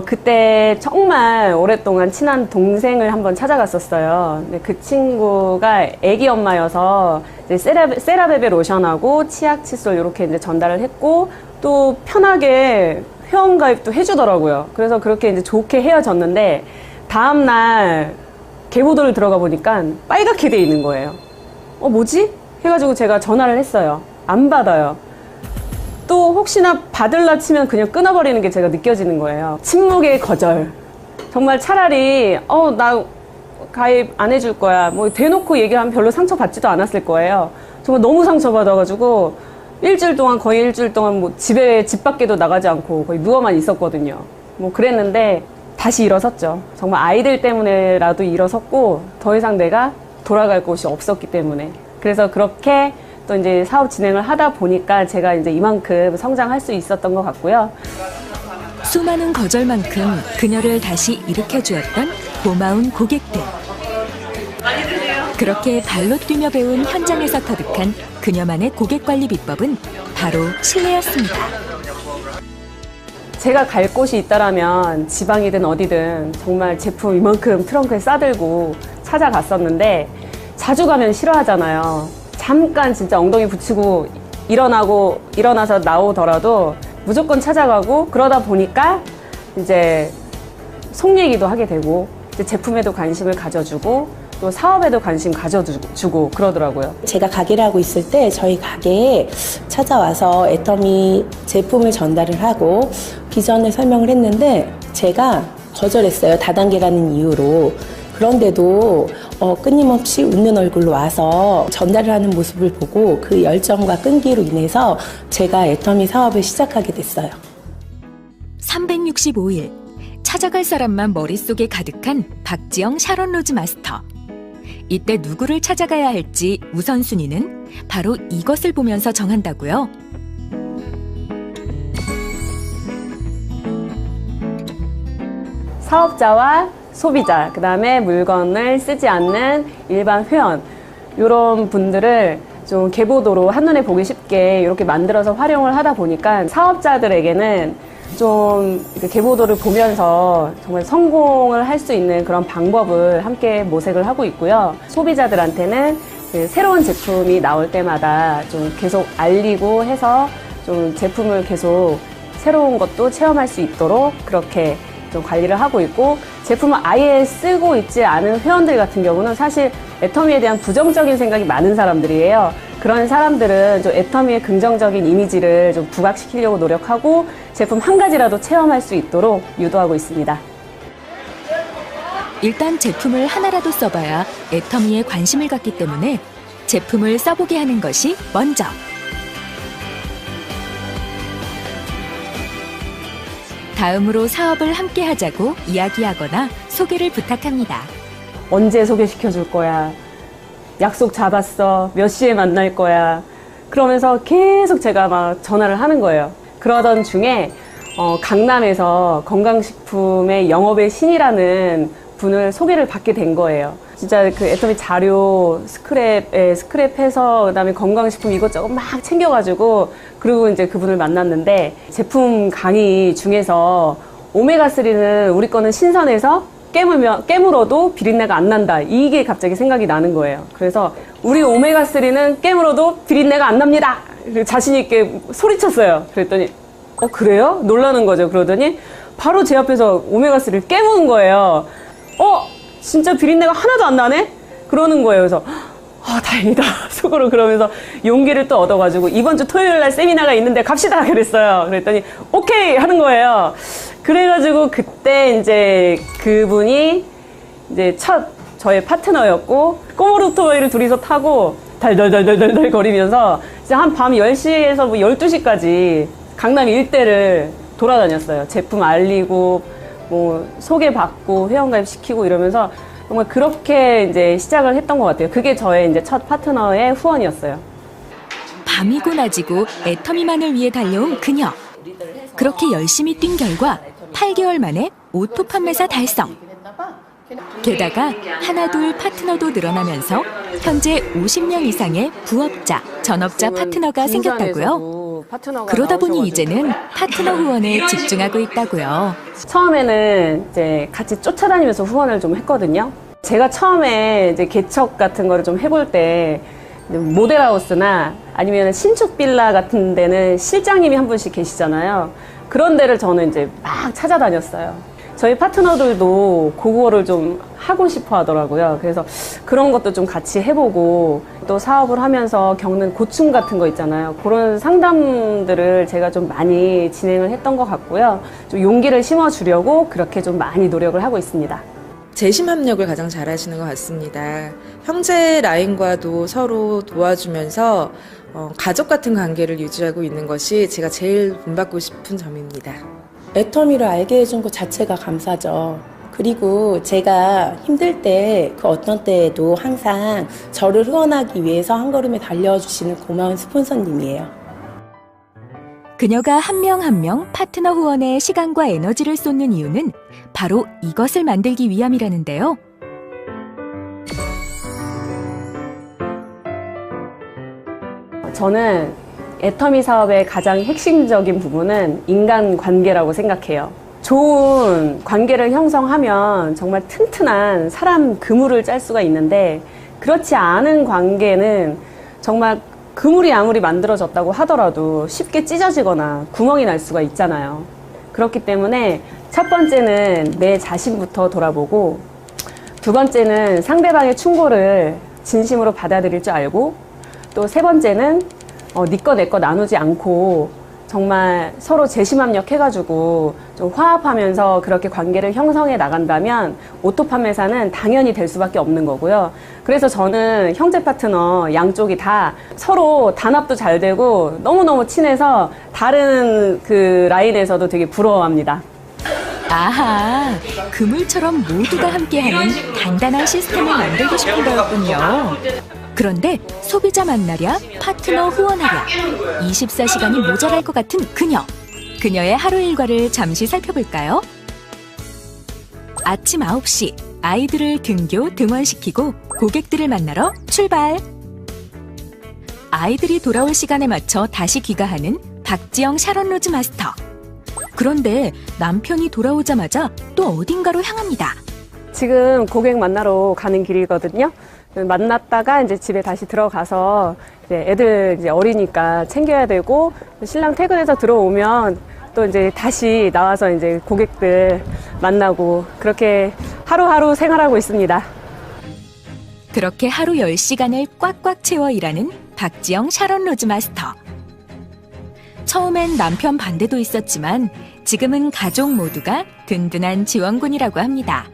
그때 정말 오랫동안 친한 동생을 한번 찾아갔었어요. 근데 그 친구가 애기 엄마여서 이제 세라베베 로션하고 치약, 칫솔 이렇게 이제 전달을 했고 또 편하게 회원 가입도 해주더라고요. 그래서 그렇게 이제 좋게 헤어졌는데 다음날 개보도를 들어가 보니까 빨갛게 돼 있는 거예요. 뭐지? 해가지고 제가 전화를 했어요. 안 받아요. 또 혹시나 받을라 치면 그냥 끊어버리는 게 제가 느껴지는 거예요. 침묵의 거절. 정말 차라리 나 가입 안 해줄 거야. 뭐 대놓고 얘기하면 별로 상처받지도 않았을 거예요. 정말 너무 상처받아가지고 거의 일주일 동안 뭐 집 밖에도 나가지 않고 거의 누워만 있었거든요. 뭐 그랬는데 다시 일어섰죠. 정말 아이들 때문에라도 일어섰고 더 이상 내가 돌아갈 곳이 없었기 때문에. 그래서 그렇게 또 이제 사업 진행을 하다 보니까 제가 이제 이만큼 성장할 수 있었던 것 같고요. 수많은 거절만큼 그녀를 다시 일으켜 주었던 고마운 고객들. 그렇게 발로 뛰며 배운 현장에서 터득한 그녀만의 고객 관리 비법은 바로 신뢰였습니다. 제가 갈 곳이 있다라면 지방이든 어디든 정말 제품 이만큼 트렁크에 싸들고 찾아갔었는데 자주 가면 싫어하잖아요. 잠깐 진짜 엉덩이 붙이고 일어나서 나오더라도 무조건 찾아가고 그러다 보니까 이제 속 얘기도 하게 되고 이제 제품에도 관심을 가져주고 또 사업에도 관심 가져주고 그러더라고요. 제가 가게를 하고 있을 때 저희 가게에 찾아와서 애터미 제품을 전달을 하고 비전을 설명을 했는데 제가 거절했어요. 다단계라는 이유로. 그런데도 끊임없이 웃는 얼굴로 와서 전달을 하는 모습을 보고 그 열정과 끈기로 인해서 제가 애터미 사업을 시작하게 됐어요. 365일 찾아갈 사람만 머릿속에 가득한 박지영 샤론 로즈 마스터. 이때 누구를 찾아가야 할지 우선순위는 바로 이것을 보면서 정한다고요. 사업자와 소비자, 그 다음에 물건을 쓰지 않는 일반 회원 이런 분들을 좀 계보도로 한눈에 보기 쉽게 이렇게 만들어서 활용을 하다 보니까 사업자들에게는 좀 계보도를 보면서 정말 성공을 할 수 있는 그런 방법을 함께 모색을 하고 있고요. 소비자들한테는 그 새로운 제품이 나올 때마다 좀 계속 알리고 해서 좀 제품을 계속 새로운 것도 체험할 수 있도록 그렇게 좀 관리를 하고 있고, 제품을 아예 쓰고 있지 않은 회원들 같은 경우는 사실 애터미에 대한 부정적인 생각이 많은 사람들이에요. 그런 사람들은 좀 애터미의 긍정적인 이미지를 좀 부각시키려고 노력하고 제품 한 가지라도 체험할 수 있도록 유도하고 있습니다. 일단 제품을 하나라도 써봐야 애터미에 관심을 갖기 때문에 제품을 써보게 하는 것이 먼저. 다음으로 사업을 함께 하자고 이야기하거나 소개를 부탁합니다. 언제 소개시켜 줄 거야? 약속 잡았어. 몇 시에 만날 거야? 그러면서 계속 제가 막 전화를 하는 거예요. 그러던 중에 강남에서 건강식품의 영업의 신이라는 분을 소개를 받게 된 거예요. 진짜 그 애터미 자료 스크랩해서 그다음에 건강식품 이것저것 막 챙겨가지고, 그리고 이제 그분을 만났는데 제품 강의 중에서 오메가3는 우리 거는 신선해서 깨물어도 비린내가 안 난다. 이게 갑자기 생각이 나는 거예요. 그래서 우리 오메가3는 깨물어도 비린내가 안 납니다. 자신 있게 소리쳤어요. 그랬더니 그래요? 놀라는 거죠. 그러더니 바로 제 앞에서 오메가3를 깨무는 거예요. 진짜 비린내가 하나도 안 나네? 그러는 거예요. 그래서 다행이다 속으로 그러면서 용기를 또 얻어가지고 이번 주 토요일 날 세미나가 있는데 갑시다 그랬어요. 그랬더니 오케이 하는 거예요. 그래가지고 그때 이제 그분이 이제 첫 저의 파트너였고, 꼬무르 오토바이를 둘이서 타고 달달달달달 거리면서 진짜 한 밤 10시에서 12시까지 강남 일대를 돌아다녔어요. 제품 알리고 뭐 소개받고 회원가입 시키고 이러면서 정말 그렇게 이제 시작을 했던 것 같아요. 그게 저의 이제 첫 파트너의 후원이었어요. 밤이고 낮이고 애터미만을 위해 달려온 그녀. 그렇게 열심히 뛴 결과 8개월 만에 오토 판매사 달성. 게다가 하나둘 파트너도 늘어나면서 현재 50명 이상의 부업자, 전업자 파트너가 생겼다고요. 그러다 보니 이제는 파트너 후원에 집중하고 있다고요. 처음에는 이제 같이 쫓아다니면서 후원을 좀 했거든요. 제가 처음에 이제 개척 같은 거를 좀 해볼 때 모델하우스나 아니면 신축 빌라 같은 데는 실장님이 한 분씩 계시잖아요. 그런 데를 저는 이제 막 찾아다녔어요. 저희 파트너들도 그거를 좀 하고 싶어 하더라고요. 그래서 그런 것도 좀 같이 해보고, 또 사업을 하면서 겪는 고충 같은 거 있잖아요. 그런 상담들을 제가 좀 많이 진행을 했던 것 같고요. 좀 용기를 심어주려고 그렇게 좀 많이 노력을 하고 있습니다. 재심 협력을 가장 잘 하시는 것 같습니다. 형제 라인과도 서로 도와주면서 가족 같은 관계를 유지하고 있는 것이 제가 제일 본받고 싶은 점입니다. 애터미를 알게 해준 것 자체가 감사죠. 그리고 제가 힘들 때 그 어떤 때에도 항상 저를 후원하기 위해서 한 걸음에 달려주시는 고마운 스폰서님이에요. 그녀가 한 명 한 명 파트너 후원에 시간과 에너지를 쏟는 이유는 바로 이것을 만들기 위함이라는데요. 저는 애터미 사업의 가장 핵심적인 부분은 인간관계라고 생각해요. 좋은 관계를 형성하면 정말 튼튼한 사람 그물을 짤 수가 있는데, 그렇지 않은 관계는 정말 그물이 아무리 만들어졌다고 하더라도 쉽게 찢어지거나 구멍이 날 수가 있잖아요. 그렇기 때문에 첫 번째는 내 자신부터 돌아보고, 두 번째는 상대방의 충고를 진심으로 받아들일 줄 알고, 또 세 번째는 네 거 내 거 나누지 않고 정말 서로 재심합력 해가지고 좀 화합하면서 그렇게 관계를 형성해 나간다면 오토 판매사는 당연히 될 수밖에 없는 거고요. 그래서 저는 형제 파트너 양쪽이 다 서로 단합도 잘 되고 너무너무 친해서 다른 그 라인에서도 되게 부러워합니다. 아하, 그물처럼 모두가 함께하는 단단한 시스템을 만들고 싶은 거였군요. 그런데 소비자 만나랴, 파트너 후원하랴, 24시간이 모자랄 것 같은 그녀. 그녀의 하루 일과를 잠시 살펴볼까요? 아침 9시, 아이들을 등교, 등원시키고 고객들을 만나러 출발. 아이들이 돌아올 시간에 맞춰 다시 귀가하는 박지영 샤론로즈 마스터. 그런데 남편이 돌아오자마자 또 어딘가로 향합니다. 지금 고객 만나러 가는 길이거든요. 만났다가 이제 집에 다시 들어가서 이제 애들 이제 어리니까 챙겨야 되고 신랑 퇴근해서 들어오면 또 이제 다시 나와서 이제 고객들 만나고 그렇게 하루하루 생활하고 있습니다. 그렇게 하루 10시간을 꽉꽉 채워 일하는 박지영 샤론로즈 마스터. 처음엔 남편 반대도 있었지만 지금은 가족 모두가 든든한 지원군이라고 합니다.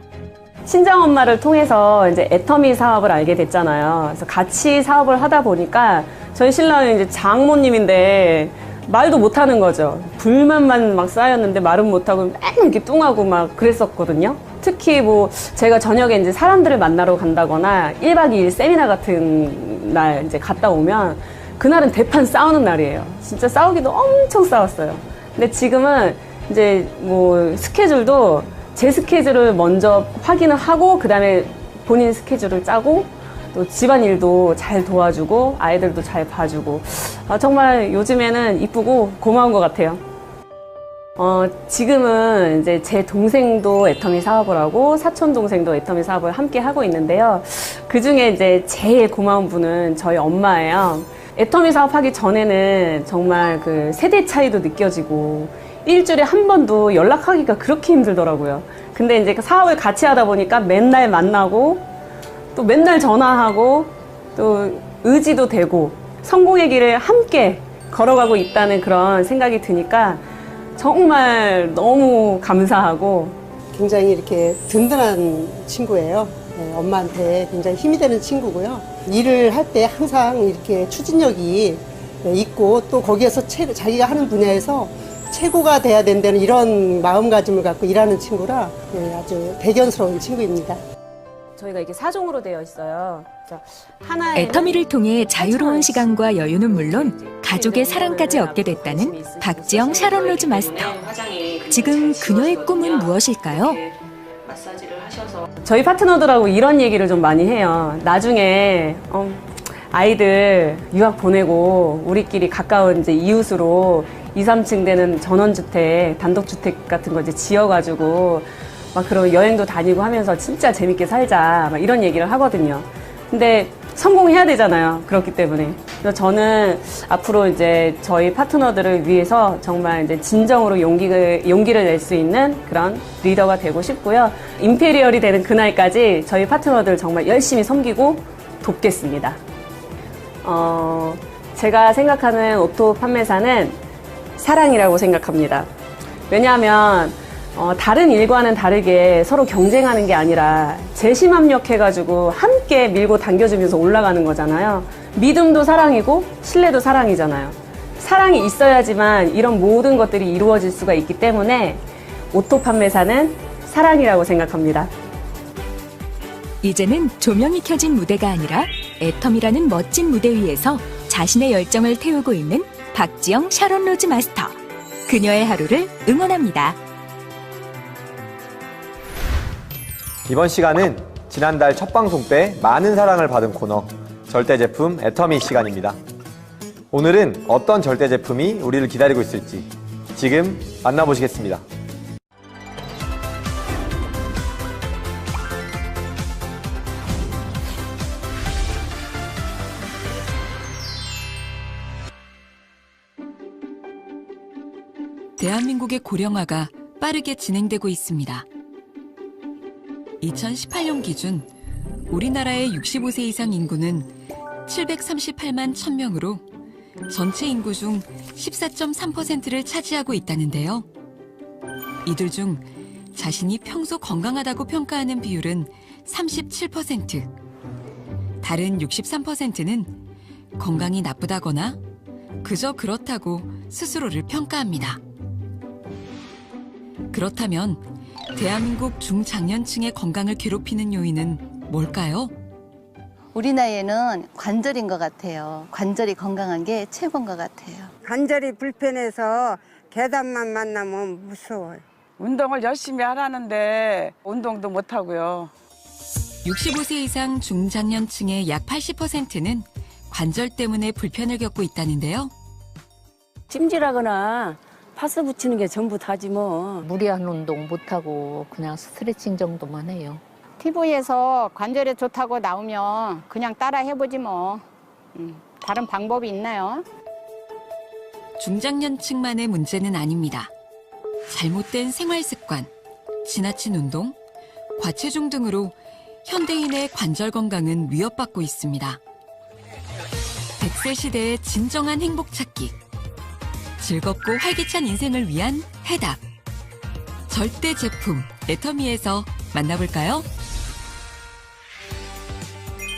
친정엄마를 통해서 이제 애터미 사업을 알게 됐잖아요. 그래서 같이 사업을 하다 보니까 저희 신랑은 이제 장모님인데 말도 못하는 거죠. 불만만 막 쌓였는데 말은 못하고 맨날 이렇게 뚱하고 막 그랬었거든요. 특히 뭐 제가 저녁에 이제 사람들을 만나러 간다거나 1박 2일 세미나 같은 날 이제 갔다 오면 그날은 대판 싸우는 날이에요. 진짜 싸우기도 엄청 싸웠어요. 근데 지금은 이제 뭐 스케줄도 제 스케줄을 먼저 확인을 하고 그다음에 본인 스케줄을 짜고 또 집안일도 잘 도와주고 아이들도 잘 봐주고 정말 요즘에는 이쁘고 고마운 것 같아요. 지금은 이제 제 동생도 애터미 사업을 하고 사촌 동생도 애터미 사업을 함께 하고 있는데요. 그 중에 이제 제일 고마운 분은 저희 엄마예요. 애터미 사업하기 전에는 정말 그 세대 차이도 느껴지고 일주일에 한 번도 연락하기가 그렇게 힘들더라고요. 근데 이제 그 사업을 같이 하다 보니까 맨날 만나고 또 맨날 전화하고 또 의지도 되고 성공의 길을 함께 걸어가고 있다는 그런 생각이 드니까 정말 너무 감사하고 굉장히 이렇게 든든한 친구예요. 네, 엄마한테 굉장히 힘이 되는 친구고요. 일을 할 때 항상 이렇게 추진력이 있고 또 거기에서 자기가 하는 분야에서 최고가 돼야 된다는 이런 마음가짐을 갖고 일하는 친구라 아주 대견스러운 친구입니다. 저희가 이게 4종으로 되어 있어요. 애터미를 통해 자유로운 시간과 여유는 물론 가족의 사랑까지 얻게 됐다는 박지영 샤론로즈 마스터. 지금 그녀의 꿈은 무엇일까요? 저희 파트너들하고 이런 얘기를 좀 많이 해요. 나중에 아이들 유학 보내고 우리끼리 가까운 이제 이웃으로 2, 3층 되는 전원주택, 단독주택 같은 거 이제 지어가지고 막 그런 여행도 다니고 하면서 진짜 재밌게 살자 막 이런 얘기를 하거든요. 근데 성공해야 되잖아요. 그렇기 때문에. 그래서 저는 앞으로 이제 저희 파트너들을 위해서 정말 이제 진정으로 용기를 낼 수 있는 그런 리더가 되고 싶고요. 임페리얼이 되는 그날까지 저희 파트너들 정말 열심히 섬기고 돕겠습니다. 제가 생각하는 오토 판매사는 사랑이라고 생각합니다. 왜냐하면 다른 일과는 다르게 서로 경쟁하는 게 아니라 재심합력해가지고 함께 밀고 당겨주면서 올라가는 거잖아요. 믿음도 사랑이고 신뢰도 사랑이잖아요. 사랑이 있어야지만 이런 모든 것들이 이루어질 수가 있기 때문에 오토 판매사는 사랑이라고 생각합니다. 이제는 조명이 켜진 무대가 아니라 애텀이라는 멋진 무대 위에서 자신의 열정을 태우고 있는 박지영 샤론로즈 마스터. 그녀의 하루를 응원합니다. 이번 시간은 지난달 첫 방송 때 많은 사랑을 받은 코너 절대 제품 애터미 시간입니다. 오늘은 어떤 절대 제품이 우리를 기다리고 있을지 지금 만나보시겠습니다. 대한민국의 고령화가 빠르게 진행되고 있습니다. 2018년 기준 우리나라의 65세 이상 인구는 738만 1000명으로 전체 인구 중 14.3%를 차지하고 있다는데요. 이들 중 자신이 평소 건강하다고 평가하는 비율은 37%, 다른 63%는 건강이 나쁘다거나 그저 그렇다고 스스로를 평가합니다. 그렇다면 대한민국 중장년층의 건강을 괴롭히는 요인은 뭘까요? 우리 나이에는 관절인 것 같아요. 관절이 건강한 게 최고인 것 같아요. 관절이 불편해서 계단만 만나면 무서워요. 운동을 열심히 하라는데 운동도 못하고요. 65세 이상 중장년층의 약 80%는 관절 때문에 불편을 겪고 있다는데요. 찜질하거나 파스 붙이는 게 전부 다지 뭐. 무리한 운동 못하고 그냥 스트레칭 정도만 해요. TV에서 관절에 좋다고 나오면 그냥 따라 해보지 뭐. 다른 방법이 있나요? 중장년층만의 문제는 아닙니다. 잘못된 생활 습관, 지나친 운동, 과체중 등으로 현대인의 관절 건강은 위협받고 있습니다. 100세 시대의 진정한 행복 찾기. 즐겁고 활기찬 인생을 위한 해답. 절대 제품 애터미에서 만나볼까요?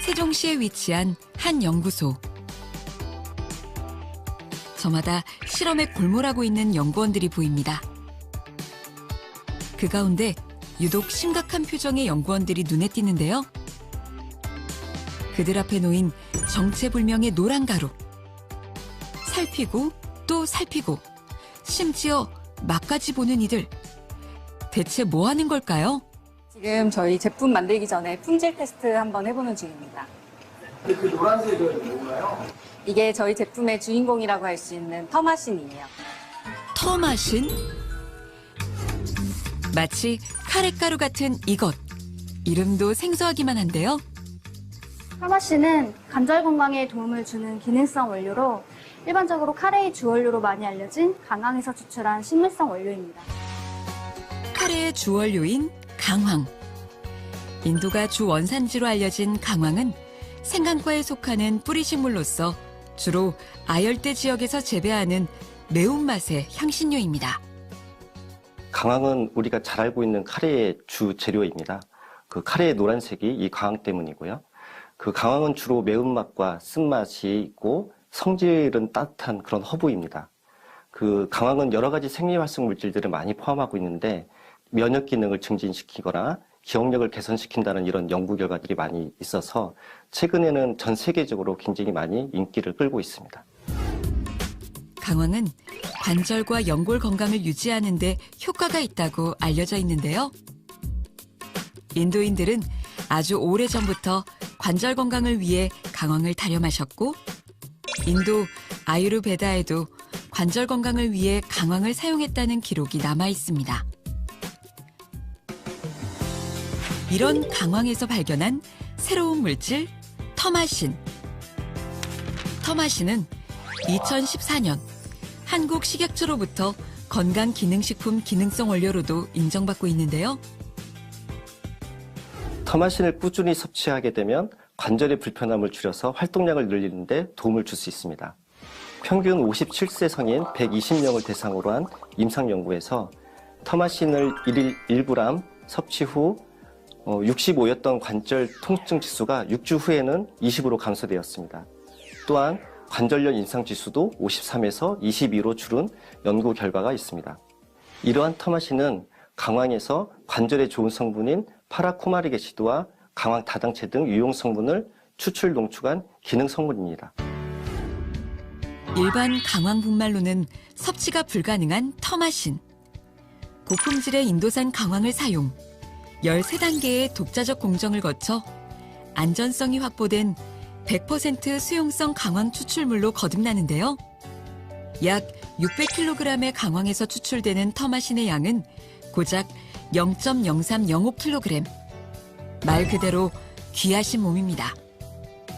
세종시에 위치한 한 연구소. 저마다 실험에 골몰하고 있는 연구원들이 보입니다. 그 가운데 유독 심각한 표정의 연구원들이 눈에 띄는데요. 그들 앞에 놓인 정체불명의 노란 가루. 살피고 또 살피고 심지어 막까지 보는 이들. 대체 뭐 하는 걸까요? 지금 저희 제품 만들기 전에 품질 테스트 한번 해보는 중입니다. 그 노란색은 뭔가요? 이게 저희 제품의 주인공이라고 할 수 있는 터마신이에요. 터마신? 마치 카레가루 같은 이것. 이름도 생소하기만 한데요. 터마신은 관절 건강에 도움을 주는 기능성 원료로 일반적으로 카레의 주원료로 많이 알려진 강황에서 추출한 식물성 원료입니다. 카레의 주원료인 강황. 인도가 주 원산지로 알려진 강황은 생강과에 속하는 뿌리식물로서 주로 아열대 지역에서 재배하는 매운맛의 향신료입니다. 강황은 우리가 잘 알고 있는 카레의 주 재료입니다. 그 카레의 노란색이 이 강황 때문이고요. 그 강황은 주로 매운맛과 쓴맛이 있고 성질은 따뜻한 그런 허브입니다. 그 강황은 여러 가지 생리활성 물질들을 많이 포함하고 있는데 면역 기능을 증진시키거나 기억력을 개선시킨다는 이런 연구 결과들이 많이 있어서 최근에는 전 세계적으로 굉장히 많이 인기를 끌고 있습니다. 강황은 관절과 연골 건강을 유지하는 데 효과가 있다고 알려져 있는데요. 인도인들은 아주 오래전부터 관절 건강을 위해 강황을 달여 마셨고 인도 아유르베다에도 관절 건강을 위해 강황을 사용했다는 기록이 남아 있습니다. 이런 강황에서 발견한 새로운 물질 터마신. 터마신은 2014년 한국식약처로부터 건강기능식품 기능성 원료로도 인정받고 있는데요. 터마신을 꾸준히 섭취하게 되면 관절의 불편함을 줄여서 활동량을 늘리는 데 도움을 줄 수 있습니다. 평균 57세 성인 120명을 대상으로 한 임상 연구에서 터마신을 1일 1g 섭취 후 65였던 관절 통증 지수가 6주 후에는 20으로 감소되었습니다. 또한 관절염 인상 지수도 53에서 22로 줄은 연구 결과가 있습니다. 이러한 터마신은 강황에서 관절에 좋은 성분인 파라코마릭 애시드와 강황 다당체 등 유용 성분을 추출 농축한 기능 성분입니다. 일반 강황 분말로는 섭취가 불가능한 터마신. 고품질의 인도산 강황을 사용. 13단계의 독자적 공정을 거쳐 안전성이 확보된 100% 수용성 강황 추출물로 거듭나는데요. 약 600kg의 강황에서 추출되는 터마신의 양은 고작 0.0305kg. 말 그대로 귀하신 몸입니다.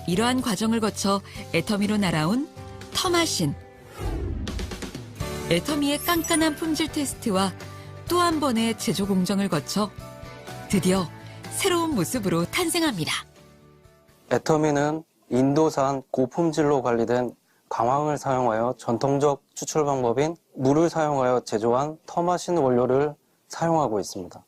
이러한 과정을 거쳐 애터미로 날아온 터마신. 애터미의 깐깐한 품질 테스트와 또 한 번의 제조 공정을 거쳐 드디어 새로운 모습으로 탄생합니다. 애터미는 인도산 고품질로 관리된 강황을 사용하여 전통적 추출 방법인 물을 사용하여 제조한 터마신 원료를 사용하고 있습니다.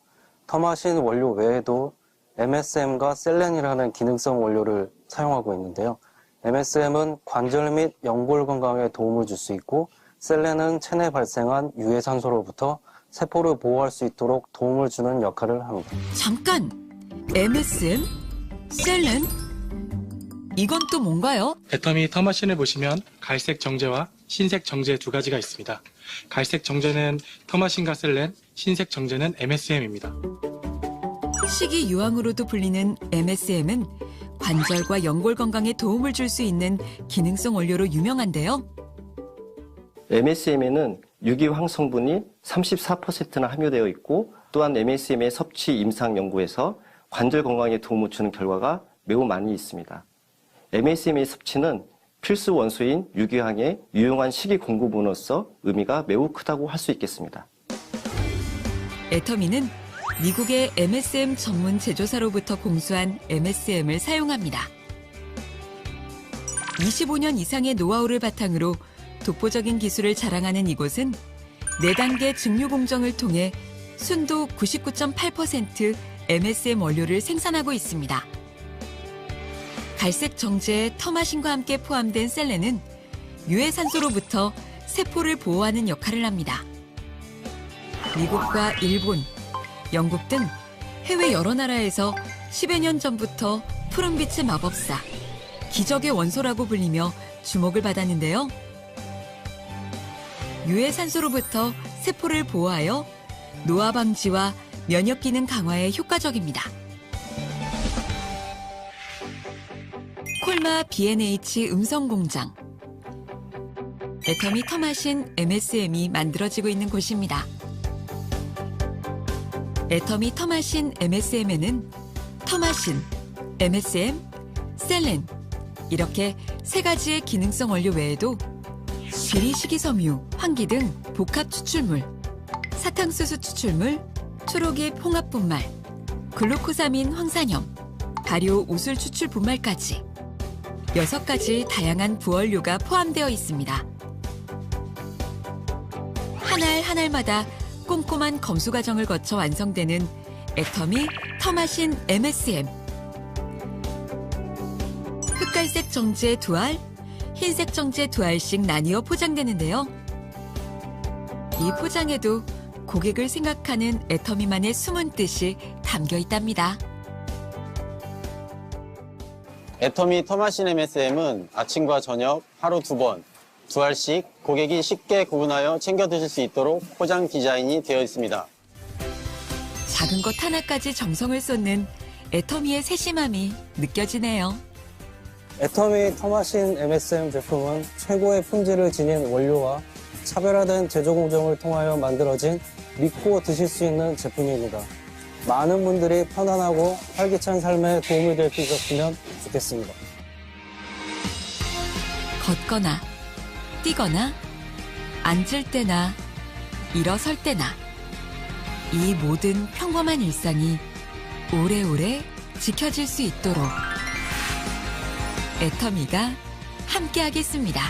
터마신 원료 외에도 MSM과 셀렌이라는 기능성 원료를 사용하고 있는데요. MSM은 관절 및 연골 건강에 도움을 줄 수 있고 셀렌은 체내 발생한 유해산소로부터 세포를 보호할 수 있도록 도움을 주는 역할을 합니다. 잠깐! MSM? 셀렌? 이건 또 뭔가요? 애터미 터마신을 보시면 갈색 정제와 흰색 정제 두 가지가 있습니다. 갈색 정제는 터마신과 셀렌, 흰색 정제는 MSM입니다. 식이유황으로도 불리는 MSM은 관절과 연골 건강에 도움을 줄 수 있는 기능성 원료로 유명한데요. MSM에는 유기황 성분이 34%나 함유되어 있고 또한 MSM의 섭취 임상 연구에서 관절 건강에 도움을 주는 결과가 매우 많이 있습니다. MSM의 섭취는 필수 원소인 유기황의 유용한 식이 공급원으로서 의미가 매우 크다고 할 수 있겠습니다. 애터미는 미국의 MSM 전문 제조사로부터 공수한 MSM을 사용합니다. 25년 이상의 노하우를 바탕으로 독보적인 기술을 자랑하는 이곳은 4단계 증류 공정을 통해 순도 99.8% MSM 원료를 생산하고 있습니다. 갈색 정제에 터마신과 함께 포함된 셀렌은 유해산소로부터 세포를 보호하는 역할을 합니다. 미국과 일본, 영국 등 해외 여러 나라에서 10여 년 전부터 푸른빛의 마법사, 기적의 원소라고 불리며 주목을 받았는데요. 유해산소로부터 세포를 보호하여 노화 방지와 면역 기능 강화에 효과적입니다. 콜마 B&H 음성 공장. 애터미 터마신 MSM이 만들어지고 있는 곳입니다. 애터미 터마신 MSM에는 터마신, MSM, 셀렌 이렇게 3가지의 기능성 원료 외에도 비리식이섬유, 환기 등 복합 추출물, 사탕수수 추출물, 초록잎 홍합분말, 글루코사민 황산염, 발효 우술 추출 분말까지 6가지 다양한 부원료가 포함되어 있습니다. 한 알 한 알마다 꼼꼼한 검수 과정을 거쳐 완성되는 애터미 터마신 MSM. 흑갈색 정제 2알, 흰색 정제 2알씩 나뉘어 포장되는데요. 이 포장에도 고객을 생각하는 애터미만의 숨은 뜻이 담겨 있답니다. 애터미 터마신 MSM은 아침과 저녁 하루 2번, 2알씩 고객이 쉽게 구분하여 챙겨 드실 수 있도록 포장 디자인이 되어 있습니다. 작은 것 하나까지 정성을 쏟는 애터미의 세심함이 느껴지네요. 애터미 터마신 MSM 제품은 최고의 품질을 지닌 원료와 차별화된 제조 공정을 통하여 만들어진 믿고 드실 수 있는 제품입니다. 많은 분들이 편안하고 활기찬 삶에 도움이 될 수 있었으면 좋겠습니다. 걷거나 뛰거나 앉을 때나 일어설 때나 이 모든 평범한 일상이 오래오래 지켜질 수 있도록 애터미가 함께하겠습니다.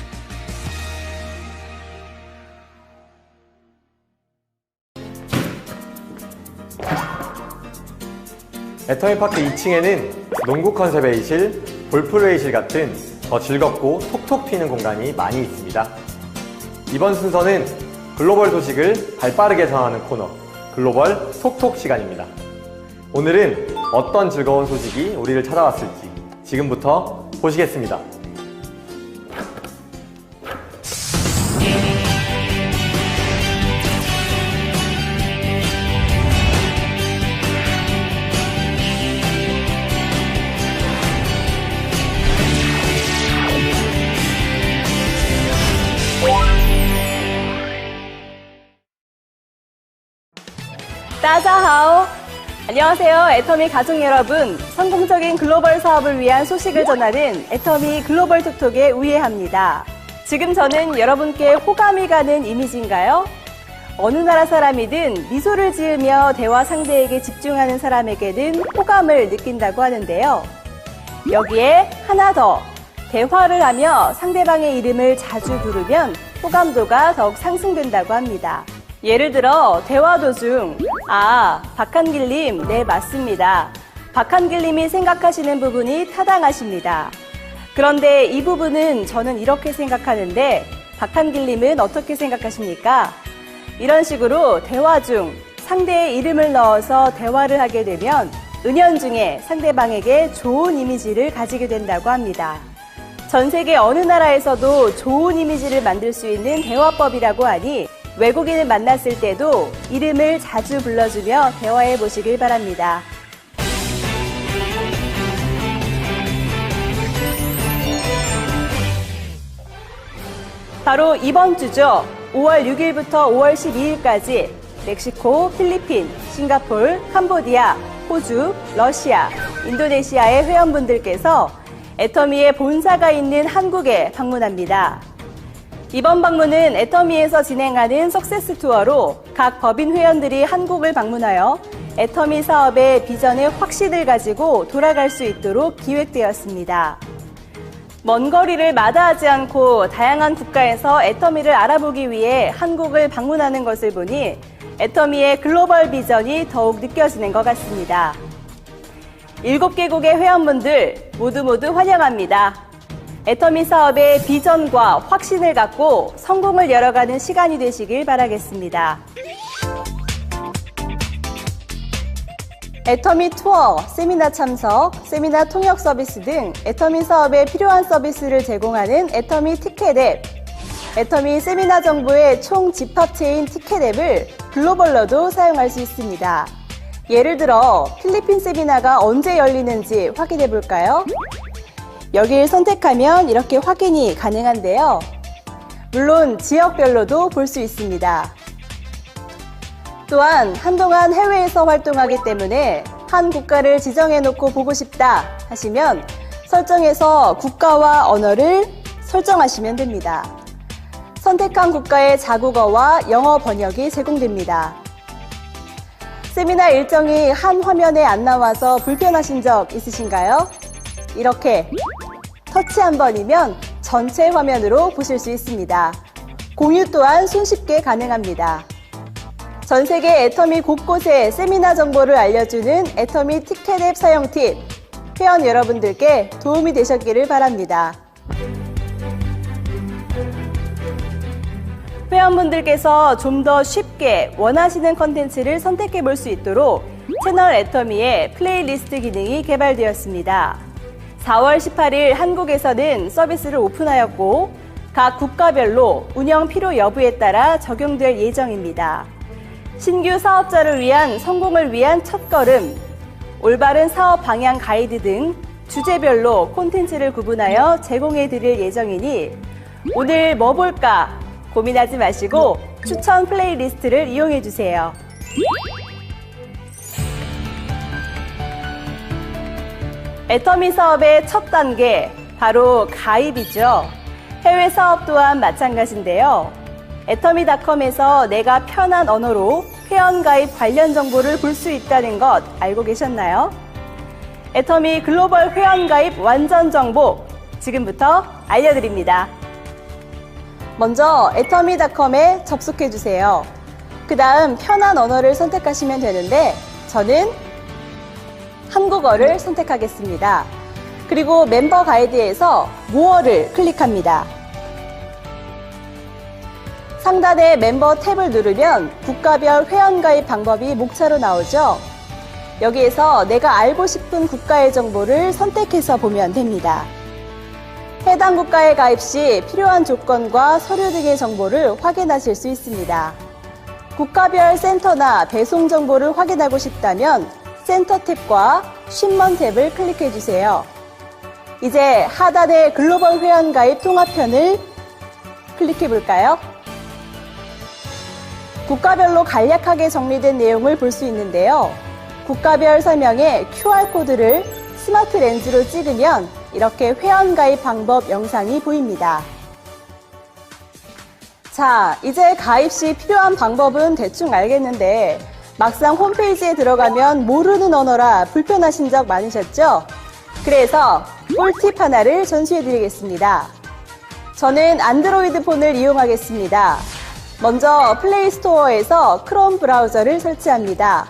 애터미파크 2층에는 농구 컨셉 회의실, 골프 회의실 같은 더 즐겁고 톡톡 튀는 공간이 많이 있습니다. 이번 순서는 글로벌 소식을 발빠르게 전하는 코너, 글로벌 톡톡 시간입니다. 오늘은 어떤 즐거운 소식이 우리를 찾아왔을지 지금부터 보시겠습니다. 따자하오! 안녕하세요. 애터미 가족 여러분. 성공적인 글로벌 사업을 위한 소식을 전하는 애터미 글로벌 톡톡에 우예합니다. 지금 저는 여러분께 호감이 가는 이미지인가요? 어느 나라 사람이든 미소를 지으며 대화 상대에게 집중하는 사람에게는 호감을 느낀다고 하는데요. 여기에 하나 더, 대화를 하며 상대방의 이름을 자주 부르면 호감도가 더욱 상승된다고 합니다. 예를 들어 대화 도중 박한길님, 네 맞습니다. 박한길님이 생각하시는 부분이 타당하십니다. 그런데 이 부분은 저는 이렇게 생각하는데 박한길님은 어떻게 생각하십니까? 이런 식으로 대화 중 상대의 이름을 넣어서 대화를 하게 되면 은연중에 상대방에게 좋은 이미지를 가지게 된다고 합니다. 전 세계 어느 나라에서도 좋은 이미지를 만들 수 있는 대화법이라고 하니 외국인을 만났을 때도 이름을 자주 불러주며 대화해 보시길 바랍니다. 바로 이번 주죠. 5월 6일부터 5월 12일까지 멕시코, 필리핀, 싱가폴, 캄보디아, 호주, 러시아, 인도네시아의 회원분들께서 애터미의 본사가 있는 한국에 방문합니다. 이번 방문은 애터미에서 진행하는 석세스 투어로 각 법인 회원들이 한국을 방문하여 애터미 사업의 비전의 확신을 가지고 돌아갈 수 있도록 기획되었습니다. 먼 거리를 마다하지 않고 다양한 국가에서 애터미를 알아보기 위해 한국을 방문하는 것을 보니 애터미의 글로벌 비전이 더욱 느껴지는 것 같습니다. 7개국의 회원분들 모두 환영합니다. 애터미 사업의 비전과 확신을 갖고 성공을 열어가는 시간이 되시길 바라겠습니다. 애터미 투어, 세미나 참석, 세미나 통역 서비스 등 애터미 사업에 필요한 서비스를 제공하는 애터미 티켓 앱, 애터미 세미나 정보의 총 집합체인 티켓 앱을 글로벌로도 사용할 수 있습니다. 예를 들어 필리핀 세미나가 언제 열리는지 확인해 볼까요? 여기를 선택하면 이렇게 확인이 가능한데요. 물론 지역별로도 볼 수 있습니다. 또한 한동안 해외에서 활동하기 때문에 한 국가를 지정해놓고 보고 싶다 하시면 설정에서 국가와 언어를 설정하시면 됩니다. 선택한 국가의 자국어와 영어 번역이 제공됩니다. 세미나 일정이 한 화면에 안 나와서 불편하신 적 있으신가요? 이렇게 터치 한 번이면 전체 화면으로 보실 수 있습니다. 공유 또한 손쉽게 가능합니다. 전 세계 애터미 곳곳에 세미나 정보를 알려주는 애터미 티켓 앱 사용 팁, 회원 여러분들께 도움이 되셨기를 바랍니다. 회원분들께서 좀 더 쉽게 원하시는 컨텐츠를 선택해 볼 수 있도록 채널 애터미에 플레이리스트 기능이 개발되었습니다. 4월 18일 한국에서는 서비스를 오픈하였고 각 국가별로 운영 필요 여부에 따라 적용될 예정입니다. 신규 사업자를 위한 성공을 위한 첫걸음, 올바른 사업 방향 가이드 등 주제별로 콘텐츠를 구분하여 제공해 드릴 예정이니 오늘 뭐 볼까 고민하지 마시고 추천 플레이리스트를 이용해 주세요. 애터미 사업의 첫 단계, 바로 가입이죠. 해외 사업 또한 마찬가지인데요. 애터미닷컴에서 내가 편한 언어로 회원가입 관련 정보를 볼 수 있다는 것 알고 계셨나요? 애터미 글로벌 회원가입 완전 정보 지금부터 알려드립니다. 먼저 애터미닷컴에 접속해 주세요. 그 다음 편한 언어를 선택하시면 되는데 저는 한국어를 선택하겠습니다. 그리고 멤버 가이드에서 모어를 클릭합니다. 상단에 멤버 탭을 누르면 국가별 회원가입 방법이 목차로 나오죠. 여기에서 내가 알고 싶은 국가의 정보를 선택해서 보면 됩니다. 해당 국가에 가입 시 필요한 조건과 서류 등의 정보를 확인하실 수 있습니다. 국가별 센터나 배송 정보를 확인하고 싶다면 센터 탭과 쉽먼 탭을 클릭해 주세요. 이제 하단의 글로벌 회원가입 통합편을 클릭해 볼까요? 국가별로 간략하게 정리된 내용을 볼 수 있는데요. 국가별 설명에 QR코드를 스마트 렌즈로 찍으면 이렇게 회원가입 방법 영상이 보입니다. 자, 이제 가입 시 필요한 방법은 대충 알겠는데 막상 홈페이지에 들어가면 모르는 언어라 불편하신 적 많으셨죠? 그래서 꿀팁 하나를 전수해 드리겠습니다. 저는 안드로이드 폰을 이용하겠습니다. 먼저 플레이 스토어에서 크롬 브라우저를 설치합니다.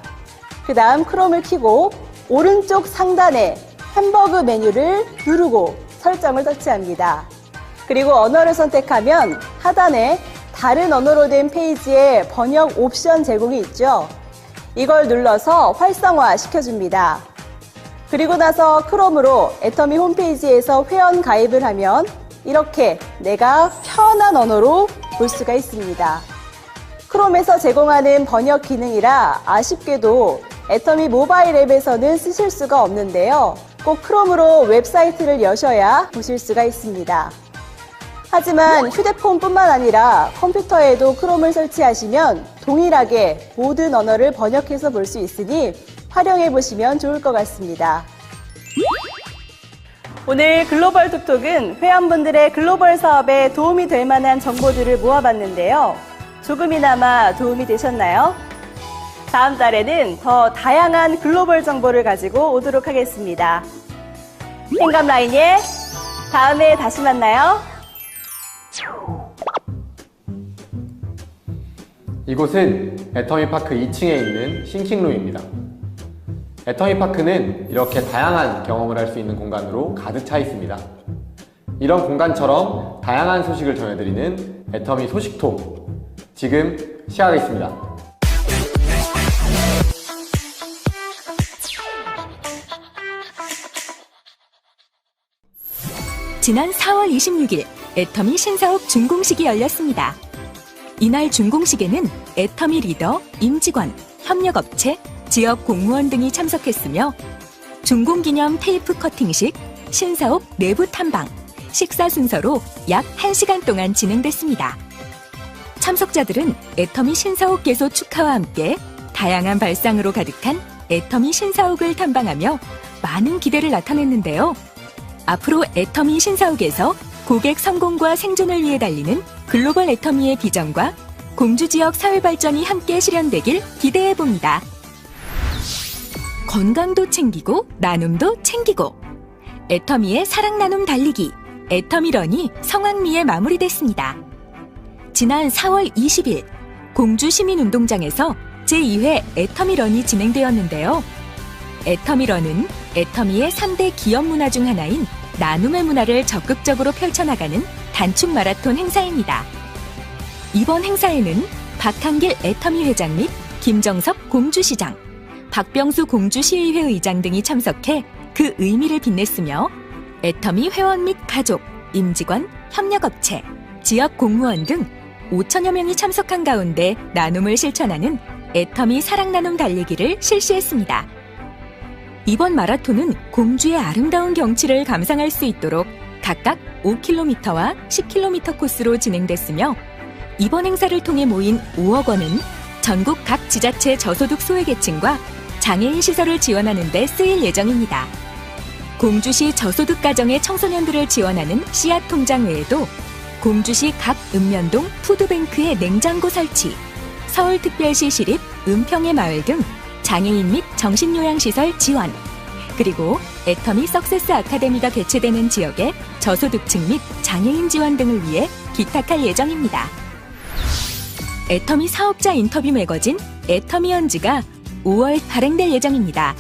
그 다음 크롬을 켜고 오른쪽 상단에 햄버그 메뉴를 누르고 설정을 터치합니다. 그리고 언어를 선택하면 하단에 다른 언어로 된 페이지에 번역 옵션 제공이 있죠. 이걸 눌러서 활성화 시켜줍니다. 그리고 나서 크롬으로 애터미 홈페이지에서 회원 가입을 하면 이렇게 내가 편한 언어로 볼 수가 있습니다. 크롬에서 제공하는 번역 기능이라 아쉽게도 애터미 모바일 앱에서는 쓰실 수가 없는데요. 꼭 크롬으로 웹사이트를 여셔야 보실 수가 있습니다. 하지만 휴대폰뿐만 아니라 컴퓨터에도 크롬을 설치하시면 동일하게 모든 언어를 번역해서 볼 수 있으니 활용해 보시면 좋을 것 같습니다. 오늘 글로벌 톡톡은 회원분들의 글로벌 사업에 도움이 될 만한 정보들을 모아봤는데요. 조금이나마 도움이 되셨나요? 다음 달에는 더 다양한 글로벌 정보를 가지고 오도록 하겠습니다. 행감라인의 다음에 다시 만나요. 이곳은 애터미파크 2층에 있는 싱킹룸입니다. 애터미파크는 이렇게 다양한 경험을 할 수 있는 공간으로 가득 차 있습니다. 이런 공간처럼 다양한 소식을 전해드리는 애터미 소식통, 지금 시작하겠습니다. 지난 4월 26일 애터미 신사옥 준공식이 열렸습니다. 이날 준공식에는 애터미 리더, 임직원, 협력업체, 지역 공무원 등이 참석했으며 준공기념 테이프 커팅식, 신사옥 내부 탐방, 식사 순서로 약 1시간 동안 진행됐습니다. 참석자들은 애터미 신사옥 개소 축하와 함께 다양한 발상으로 가득한 애터미 신사옥을 탐방하며 많은 기대를 나타냈는데요. 앞으로 애터미 신사옥에서 고객 성공과 생존을 위해 달리는 글로벌 애터미의 비전과 공주 지역 사회 발전이 함께 실현되길 기대해봅니다. 건강도 챙기고 나눔도 챙기고 애터미의 사랑 나눔 달리기 애터미런이 성황리에 마무리됐습니다. 지난 4월 20일 공주 시민운동장에서 제2회 애터미런이 진행되었는데요. 애터미런은 애터미의 3대 기업 문화 중 하나인 나눔의 문화를 적극적으로 펼쳐나가는 단축 마라톤 행사입니다. 이번 행사에는 박한길 애터미 회장 및 김정섭 공주시장, 박병수 공주시의회 의장 등이 참석해 그 의미를 빛냈으며 애터미 회원 및 가족, 임직원, 협력업체, 지역 공무원 등 5천여 명이 참석한 가운데 나눔을 실천하는 애터미 사랑나눔 달리기를 실시했습니다. 이번 마라톤은 공주의 아름다운 경치를 감상할 수 있도록 각각 5km와 10km 코스로 진행됐으며 이번 행사를 통해 모인 5억 원은 전국 각 지자체 저소득 소외계층과 장애인 시설을 지원하는 데 쓰일 예정입니다. 공주시 저소득 가정의 청소년들을 지원하는 씨앗 통장 외에도 공주시 각 읍면동 푸드뱅크의 냉장고 설치, 서울특별시 시립 은평의 마을 등 장애인 및 정신요양시설 지원, 그리고 애터미 석세스 아카데미가 개최되는 지역의 저소득층 및 장애인 지원 등을 위해 기탁할 예정입니다. 애터미 사업자 인터뷰 매거진 애터미언즈가 5월 발행될 예정입니다.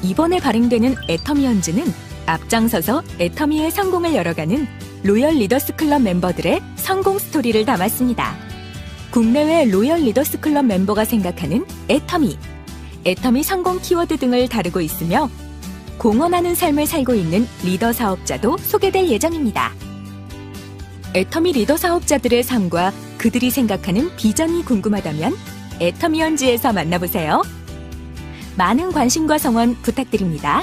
이번에 발행되는 애터미언즈는 앞장서서 애터미의 성공을 열어가는 로열 리더스 클럽 멤버들의 성공 스토리를 담았습니다. 국내외 로열 리더스 클럽 멤버가 생각하는 애터미, 애터미 성공 키워드 등을 다루고 있으며 공헌하는 삶을 살고 있는 리더 사업자도 소개될 예정입니다. 애터미 리더 사업자들의 삶과 그들이 생각하는 비전이 궁금하다면 애터미언즈에서 만나보세요. 많은 관심과 성원 부탁드립니다.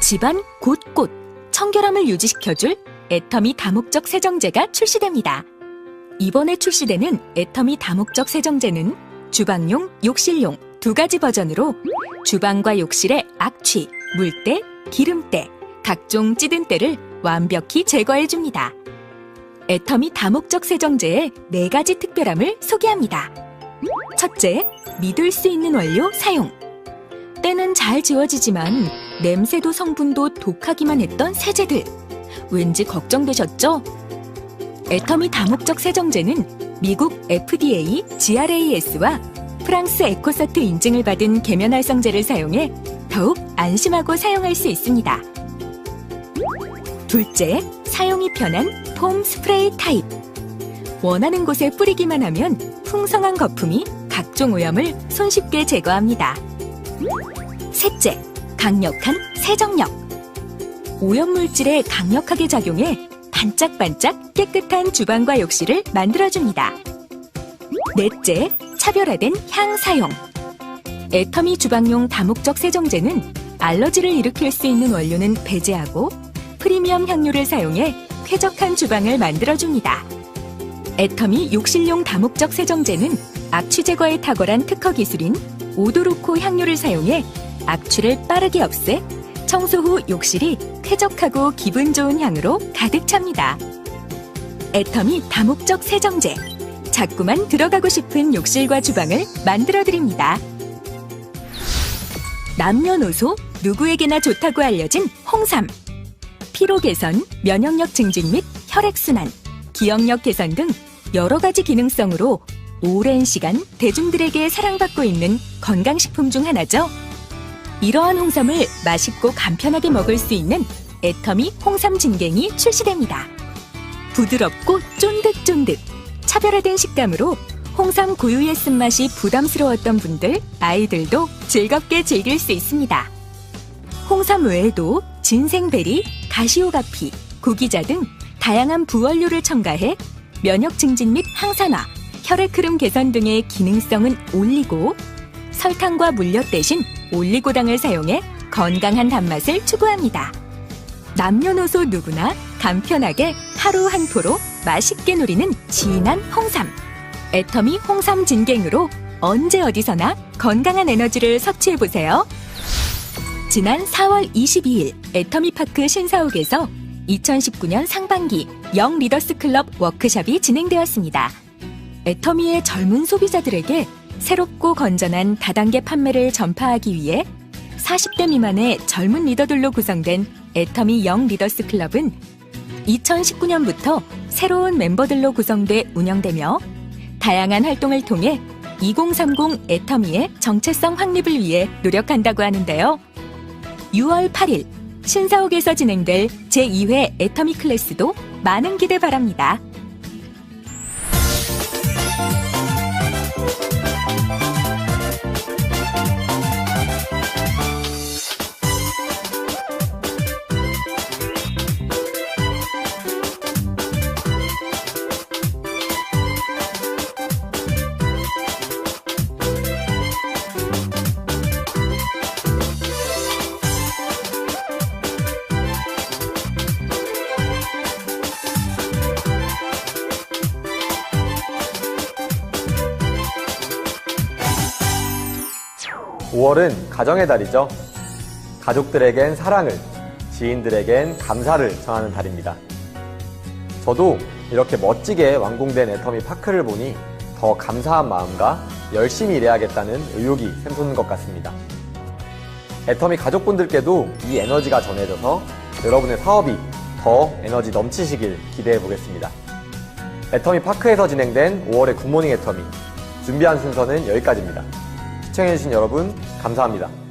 집안 곳곳 청결함을 유지시켜줄 애터미 다목적 세정제가 출시됩니다. 이번에 출시되는 애터미 다목적 세정제는 주방용, 욕실용 두 가지 버전으로 주방과 욕실의 악취, 물때, 기름때, 각종 찌든 때를 완벽히 제거해줍니다. 애터미 다목적 세정제의 4가지 특별함을 소개합니다. 첫째, 믿을 수 있는 원료 사용. 때는 잘 지워지지만 냄새도 성분도 독하기만 했던 세제들. 왠지 걱정되셨죠? 애터미 다목적 세정제는 미국 FDA, GRAS와 프랑스 에코서트 인증을 받은 계면활성제를 사용해 더욱 안심하고 사용할 수 있습니다. 둘째, 사용이 편한 폼 스프레이 타입. 원하는 곳에 뿌리기만 하면 풍성한 거품이 각종 오염을 손쉽게 제거합니다. 셋째, 강력한 세정력. 오염물질에 강력하게 작용해 반짝반짝 깨끗한 주방과 욕실을 만들어줍니다. 넷째, 차별화된 향 사용. 애터미 주방용 다목적 세정제는 알러지를 일으킬 수 있는 원료는 배제하고 프리미엄 향료를 사용해 쾌적한 주방을 만들어줍니다. 애터미 욕실용 다목적 세정제는 악취 제거에 탁월한 특허 기술인 오도로코 향료를 사용해 악취를 빠르게 없애 청소 후 욕실이 쾌적하고 기분 좋은 향으로 가득 찹니다. 애터미 다목적 세정제. 자꾸만 들어가고 싶은 욕실과 주방을 만들어드립니다. 남녀노소 누구에게나 좋다고 알려진 홍삼. 피로 개선, 면역력 증진 및 혈액순환, 기억력 개선 등 여러 가지 기능성으로 오랜 시간 대중들에게 사랑받고 있는 건강식품 중 하나죠. 이러한 홍삼을 맛있고 간편하게 먹을 수 있는 애터미 홍삼 진갱이 출시됩니다. 부드럽고 쫀득쫀득, 차별화된 식감으로 홍삼 고유의 쓴맛이 부담스러웠던 분들, 아이들도 즐겁게 즐길 수 있습니다. 홍삼 외에도 진생베리, 가시오가피, 구기자 등 다양한 부원료를 첨가해 면역 증진 및 항산화, 혈액 흐름 개선 등의 기능성은 올리고 설탕과 물엿 대신 올리고당을 사용해 건강한 단맛을 추구합니다. 남녀노소 누구나 간편하게 하루 한 포로 맛있게 누리는 진한 홍삼. 애터미 홍삼 진갱으로 언제 어디서나 건강한 에너지를 섭취해보세요. 지난 4월 22일 애터미파크 신사옥에서 2019년 상반기 영 리더스 클럽 워크숍이 진행되었습니다. 애터미의 젊은 소비자들에게 새롭고 건전한 다단계 판매를 전파하기 위해 40대 미만의 젊은 리더들로 구성된 애터미 영 리더스 클럽은 2019년부터 새로운 멤버들로 구성돼 운영되며 다양한 활동을 통해 2030 애터미의 정체성 확립을 위해 노력한다고 하는데요. 6월 8일 신사옥에서 진행될 제2회 애터미 클래스도 많은 기대 바랍니다. (5월은) 가정의 달이죠. 가족들에겐 사랑을, 지인들에겐 감사를 전하는 달입니다. 저도 이렇게 멋지게 완공된 애터미 파크를 보니 더 감사한 마음과 열심히 일해야겠다는 의욕이 샘솟는 것 같습니다. 애터미 가족분들께도 이 에너지가 전해져서 여러분의 사업이 더 에너지 넘치시길 기대해 보겠습니다. 애터미 파크에서 진행된 5월의 굿모닝 애터미, 준비한 순서는 여기까지입니다. 시청해주신 여러분 감사합니다.